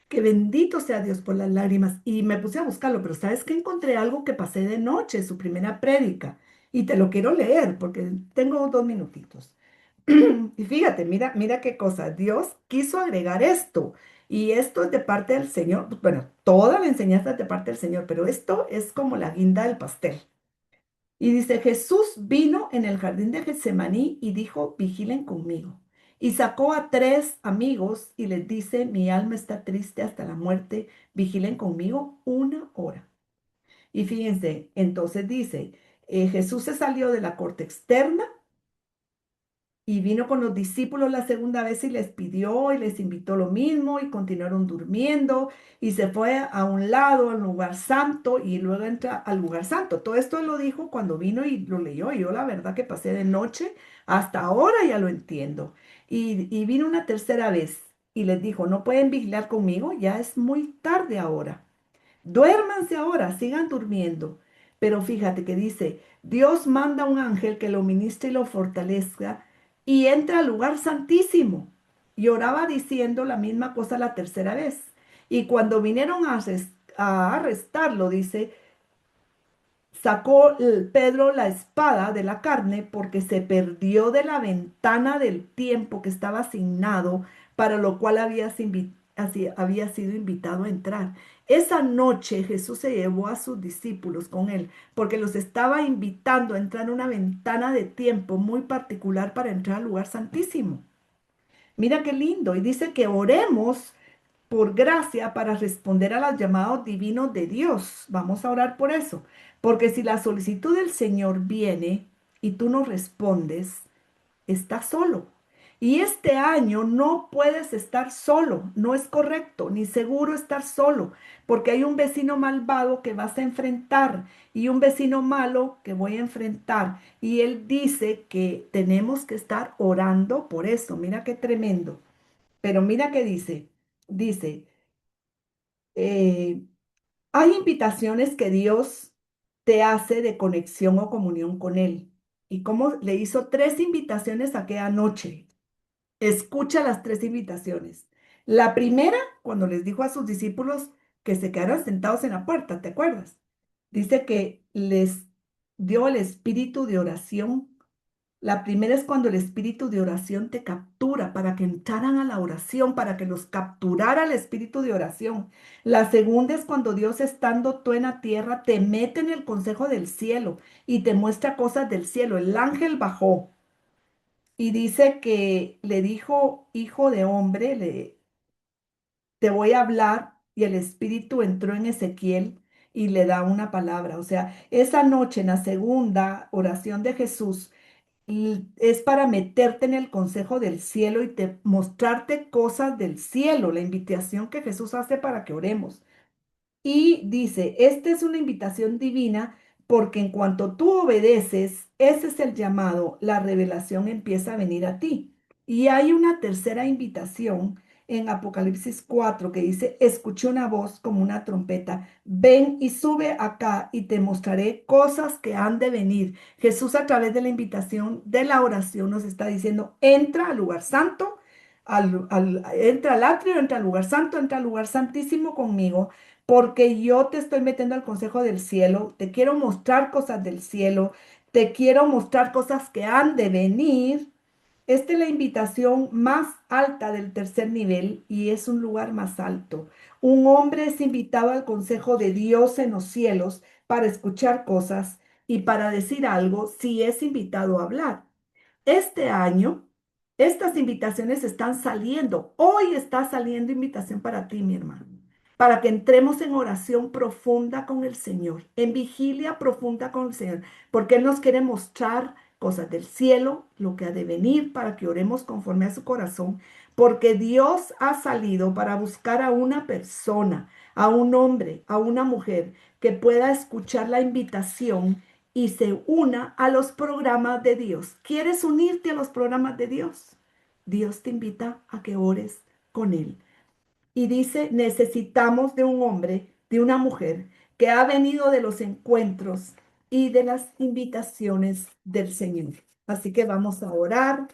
que bendito sea Dios por las lágrimas. Y me puse a buscarlo, pero ¿sabes qué? Encontré algo que pasé de noche, su primera prédica, y te lo quiero leer porque tengo 2 minutitos. Y fíjate, mira qué cosa, Dios quiso agregar esto. Y esto es de parte del Señor. Bueno, toda la enseñanza es de parte del Señor, pero esto es como la guinda del pastel. Y dice, Jesús vino en el jardín de Getsemaní y dijo, vigilen conmigo. Y sacó a 3 amigos y les dice, mi alma está triste hasta la muerte, vigilen conmigo 1 hora. Y fíjense, entonces dice, Jesús se salió de la corte externa y vino con los discípulos la segunda vez y les pidió y les invitó lo mismo y continuaron durmiendo y se fue a un lado, al lugar santo y luego entra al lugar santo. Todo esto él lo dijo cuando vino y lo leyó. Y yo la verdad que pasé de noche hasta ahora ya lo entiendo. Y vino una tercera vez y les dijo, no pueden vigilar conmigo, ya es muy tarde ahora. Duérmanse ahora, sigan durmiendo. Pero fíjate que dice, Dios manda un ángel que lo ministre y lo fortalezca y entra al lugar santísimo. Y oraba diciendo la misma cosa la tercera vez. Y cuando vinieron a arrestarlo, dice, sacó Pedro la espada de la carne porque se perdió de la ventana del tiempo que estaba asignado, para lo cual había sido invitado a entrar. Esa noche Jesús se llevó a sus discípulos con él porque los estaba invitando a entrar en una ventana de tiempo muy particular para entrar al lugar santísimo. Mira qué lindo. Y dice que oremos por gracia para responder a los llamados divinos de Dios. Vamos a orar por eso. Porque si la solicitud del Señor viene y tú no respondes, estás solo. Y este año no puedes estar solo, no es correcto, ni seguro estar solo, porque hay un vecino malvado que vas a enfrentar y un vecino malo que voy a enfrentar. Y él dice que tenemos que estar orando por eso. Mira qué tremendo. Pero mira qué dice. Dice, eh, hay invitaciones que Dios te hace de conexión o comunión con Él. Y como le hizo tres invitaciones aquella noche. Escucha las tres invitaciones. La primera, cuando les dijo a sus discípulos que se quedaran sentados en la puerta, ¿te acuerdas? Dice que les dio el espíritu de oración. La primera es cuando el espíritu de oración te captura para que entraran a la oración, para que los capturara el espíritu de oración. La segunda es cuando Dios, estando tú en la tierra, te mete en el consejo del cielo y te muestra cosas del cielo. El ángel bajó y dice que le dijo, hijo de hombre, te voy a hablar, y el espíritu entró en Ezequiel y le da una palabra. O sea, esa noche en la segunda oración de Jesús, y es para meterte en el consejo del cielo y mostrarte cosas del cielo, la invitación que Jesús hace para que oremos. Y dice, esta es una invitación divina porque en cuanto tú obedeces, ese es el llamado, la revelación empieza a venir a ti. Y hay una tercera invitación en Apocalipsis 4 que dice, escuché una voz como una trompeta, ven y sube acá y te mostraré cosas que han de venir. Jesús, a través de la invitación de la oración, nos está diciendo, entra al lugar santo, entra al atrio, entra al lugar santo, entra al lugar santísimo conmigo, porque yo te estoy metiendo al consejo del cielo, te quiero mostrar cosas del cielo, te quiero mostrar cosas que han de venir. Esta es la invitación más alta del tercer nivel y es un lugar más alto. Un hombre es invitado al consejo de Dios en los cielos para escuchar cosas y para decir algo si es invitado a hablar. Este año, estas invitaciones están saliendo. Hoy está saliendo invitación para ti, mi hermano, para que entremos en oración profunda con el Señor, en vigilia profunda con el Señor, porque Él nos quiere mostrar cosas del cielo, lo que ha de venir, para que oremos conforme a su corazón, porque Dios ha salido para buscar a una persona, a un hombre, a una mujer que pueda escuchar la invitación y se una a los programas de Dios. ¿Quieres unirte a los programas de Dios? Dios te invita a que ores con Él. Y dice, necesitamos de un hombre, de una mujer que ha venido de los encuentros y de las invitaciones del Señor. Así que vamos a orar.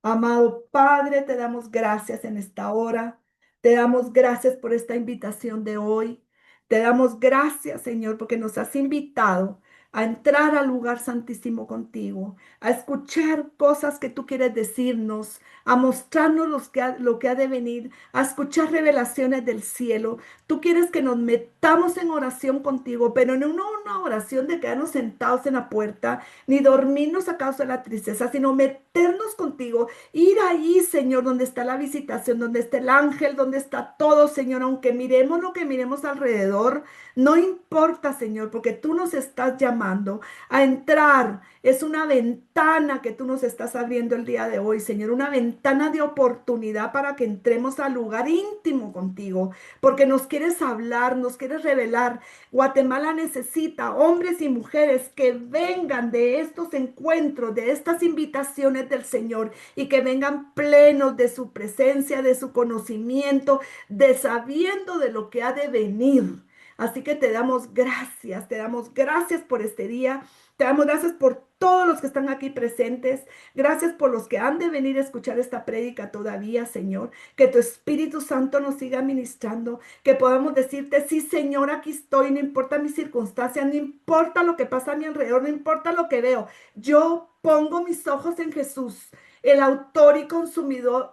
Amado Padre, te damos gracias en esta hora. Te damos gracias por esta invitación de hoy. Te damos gracias, Señor, porque nos has invitado a entrar al lugar santísimo contigo, a escuchar cosas que tú quieres decirnos, a mostrarnos lo que ha de venir, a escuchar revelaciones del cielo. Tú quieres que nos metamos en oración contigo, pero no una oración de quedarnos sentados en la puerta, ni dormirnos a causa de la tristeza, sino meternos contigo, ir ahí, Señor, donde está la visitación, donde está el ángel, donde está todo, Señor, aunque miremos lo que miremos alrededor, no importa, Señor, porque tú nos estás llamando a entrar. Es una ventana que tú nos estás abriendo el día de hoy, Señor, una ventana de oportunidad para que entremos al lugar íntimo contigo, porque nos quieres hablar, nos quieres revelar. Guatemala necesita hombres y mujeres que vengan de estos encuentros, de estas invitaciones del Señor y que vengan plenos de su presencia, de su conocimiento, de sabiendo de lo que ha de venir. Así que te damos gracias por este día, te damos gracias por todos los que están aquí presentes, gracias por los que han de venir a escuchar esta prédica todavía, Señor, que tu Espíritu Santo nos siga ministrando, que podamos decirte, sí, Señor, aquí estoy, no importa mis circunstancias, no importa lo que pasa a mi alrededor, no importa lo que veo, yo pongo mis ojos en Jesús, el autor y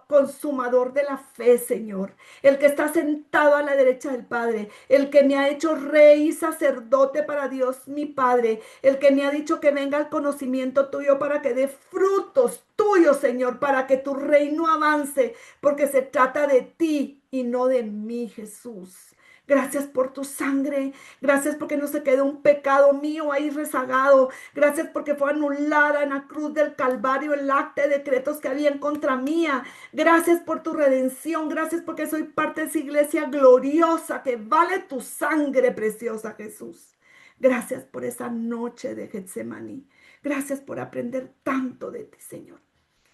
consumador de la fe, Señor, el que está sentado a la derecha del Padre, el que me ha hecho rey y sacerdote para Dios mi Padre, el que me ha dicho que venga el conocimiento tuyo para que dé frutos tuyos, Señor, para que tu reino avance, porque se trata de ti y no de mí, Jesús. Gracias por tu sangre. Gracias porque no se quedó un pecado mío ahí rezagado. Gracias porque fue anulada en la cruz del Calvario el acta de decretos que había en contra mía. Gracias por tu redención. Gracias porque soy parte de esa iglesia gloriosa que vale tu sangre preciosa, Jesús. Gracias por esa noche de Getsemaní. Gracias por aprender tanto de ti, Señor.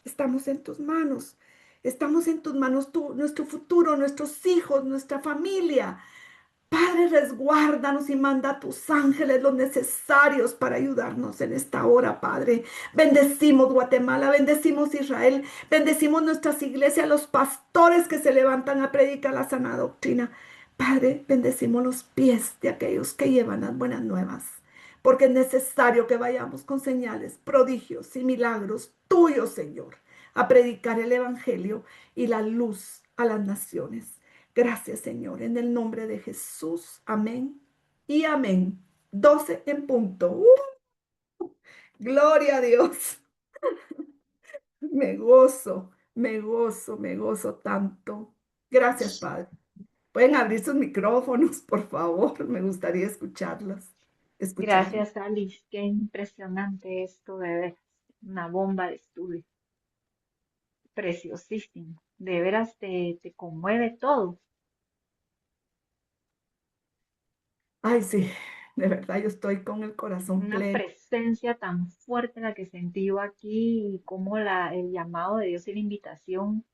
Estamos en tus manos. Estamos en tus manos, nuestro futuro, nuestros hijos, nuestra familia. Padre, resguárdanos y manda a tus ángeles los necesarios para ayudarnos en esta hora, Padre. Bendecimos Guatemala, bendecimos Israel, bendecimos nuestras iglesias, los pastores que se levantan a predicar la sana doctrina. Padre, bendecimos los pies de aquellos que llevan las buenas nuevas, porque es necesario que vayamos con señales, prodigios y milagros tuyos, Señor, a predicar el Evangelio y la luz a las naciones. Gracias, Señor, en el nombre de Jesús. Amén y amén. 12 en punto. Gloria a Dios. Me gozo, me gozo, me gozo tanto. Gracias, Padre. Pueden abrir sus micrófonos, por favor. Me gustaría escucharlos. Gracias, Alice. Qué impresionante esto de veras. Una bomba de estudio. Preciosísimo. De veras te conmueve todo. Ay, sí, de verdad yo estoy con el corazón Una pleno. presencia tan fuerte la que sentí yo aquí y como el llamado de Dios y la invitación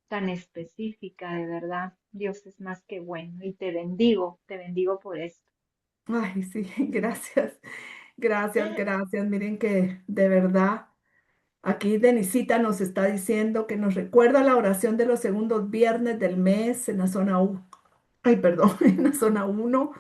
tan específica, de verdad. Dios es más que bueno y te bendigo por esto. Ay, sí, gracias, gracias, gracias. Miren que de verdad. Aquí Denisita nos está diciendo que nos recuerda la oración de los segundos viernes del mes en la zona U. Ay, perdón, en la zona uno.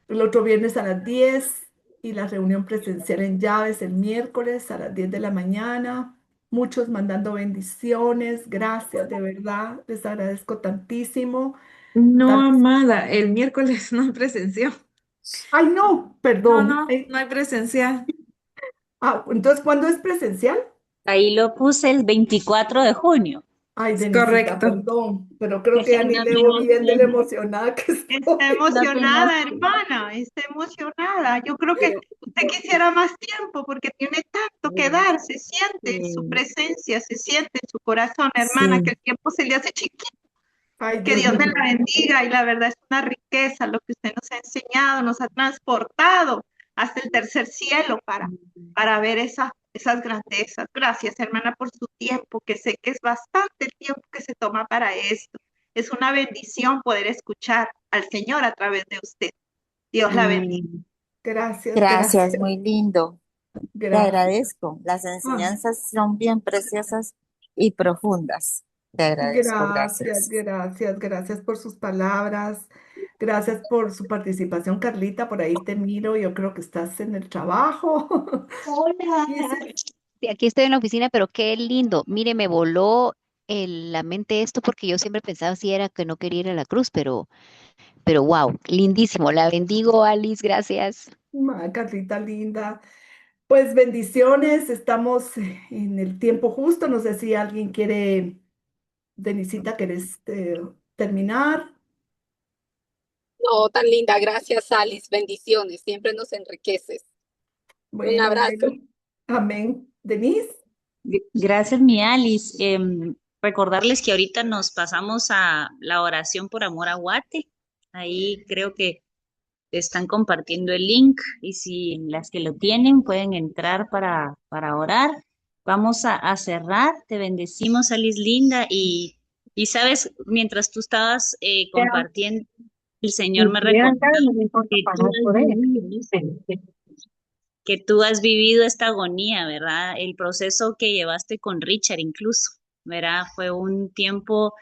El otro viernes a las 10 y la reunión presencial en Llaves el miércoles a las 10 de la mañana. Muchos mandando bendiciones. Gracias, de verdad. Les agradezco tantísimo. No, Tantas- amada, el miércoles no hay presencial. Ay, no, No, perdón. no, no hay presencial. Entonces, ¿cuándo es presencial? Ahí lo puse el 24 de junio. Ay, Es Denisita, correcto. perdón, pero creo que ya ni No leo tengo bien de lo tiempo, emocionada que Está estoy. no tengo emocionada, tiempo. hermana, está emocionada. Yo creo que Pero, usted quisiera más tiempo porque tiene tanto que dar, se siente en su sí, presencia, se siente en su corazón, hermana, que sí. el tiempo se le hace chiquito. Ay, Que Dios Dios me mío. la bendiga y la verdad es una riqueza lo que usted nos ha enseñado, nos ha transportado hasta el tercer cielo para ver esas grandezas. Gracias, hermana, por su tiempo, que sé que es bastante el tiempo que se toma para esto. Es una bendición poder escuchar al Señor a través de usted. Dios la bendiga. Mm, Gracias, Gracias, gracias, muy lindo. Te gracias. agradezco. Las Ah, enseñanzas son bien preciosas y profundas. Te agradezco, gracias, gracias. gracias, gracias por sus palabras. Gracias por su participación, Carlita. Por ahí te miro. Yo creo que estás en el trabajo. Hola. Sí, aquí estoy en la oficina, pero qué lindo. Mire, me voló la mente esto porque yo siempre pensaba si era que no quería ir a la cruz, pero wow, lindísimo. La bendigo, Alice, gracias. Carlita linda. Pues bendiciones. Estamos en el tiempo justo. No sé si alguien quiere, Denisita, ¿querés terminar? No, tan linda. Gracias, Alice. Bendiciones. Siempre nos enriqueces. Un Bueno, abrazo. bueno. Amén. Denise. Gracias, mi Alice. Recordarles que ahorita nos pasamos a la oración por amor a Guate. Ahí creo que están compartiendo el link y si las que lo tienen pueden entrar para orar. Vamos a cerrar. Te bendecimos, Alice linda. Y sabes, mientras tú estabas compartiendo, el Señor me recordó que tú has vivido esta agonía, ¿verdad? El proceso que llevaste con Richard incluso, ¿verdad? Fue un tiempo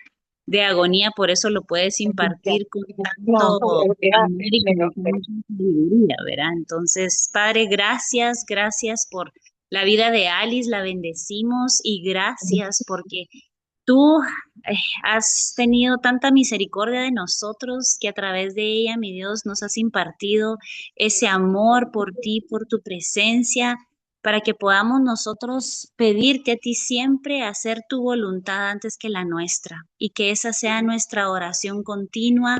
de agonía, por eso lo puedes impartir con tanto amor y con mucha sabiduría, ¿verdad? Entonces, Padre, gracias, gracias por la vida de Alice, la bendecimos y gracias porque tú has tenido tanta misericordia de nosotros que a través de ella, mi Dios, nos has impartido ese amor por ti, por tu presencia, para que podamos nosotros pedirte a ti siempre hacer tu voluntad antes que la nuestra y que esa sea nuestra oración continua.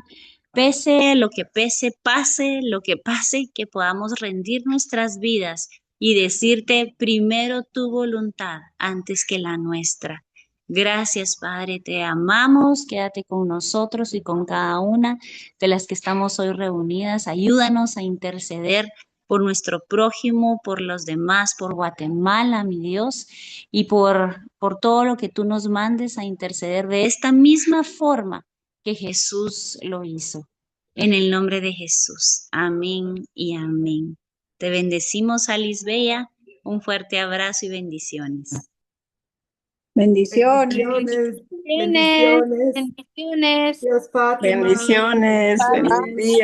Pese lo que pese, pase lo que pase, que podamos rendir nuestras vidas y decirte primero tu voluntad antes que la nuestra. Gracias, Padre, te amamos, quédate con nosotros y con cada una de las que estamos hoy reunidas. Ayúdanos a interceder por nuestro prójimo, por los demás, por Guatemala, mi Dios, y por todo lo que tú nos mandes a interceder de esta misma forma que Jesús lo hizo. En el nombre de Jesús. Amén y amén. Te bendecimos, Alice Bella. Un fuerte abrazo y bendiciones. Bendiciones. Bendiciones. Bendiciones, Bendiciones. bendiciones. Dios, Fátima. Bendiciones, feliz Amén. día.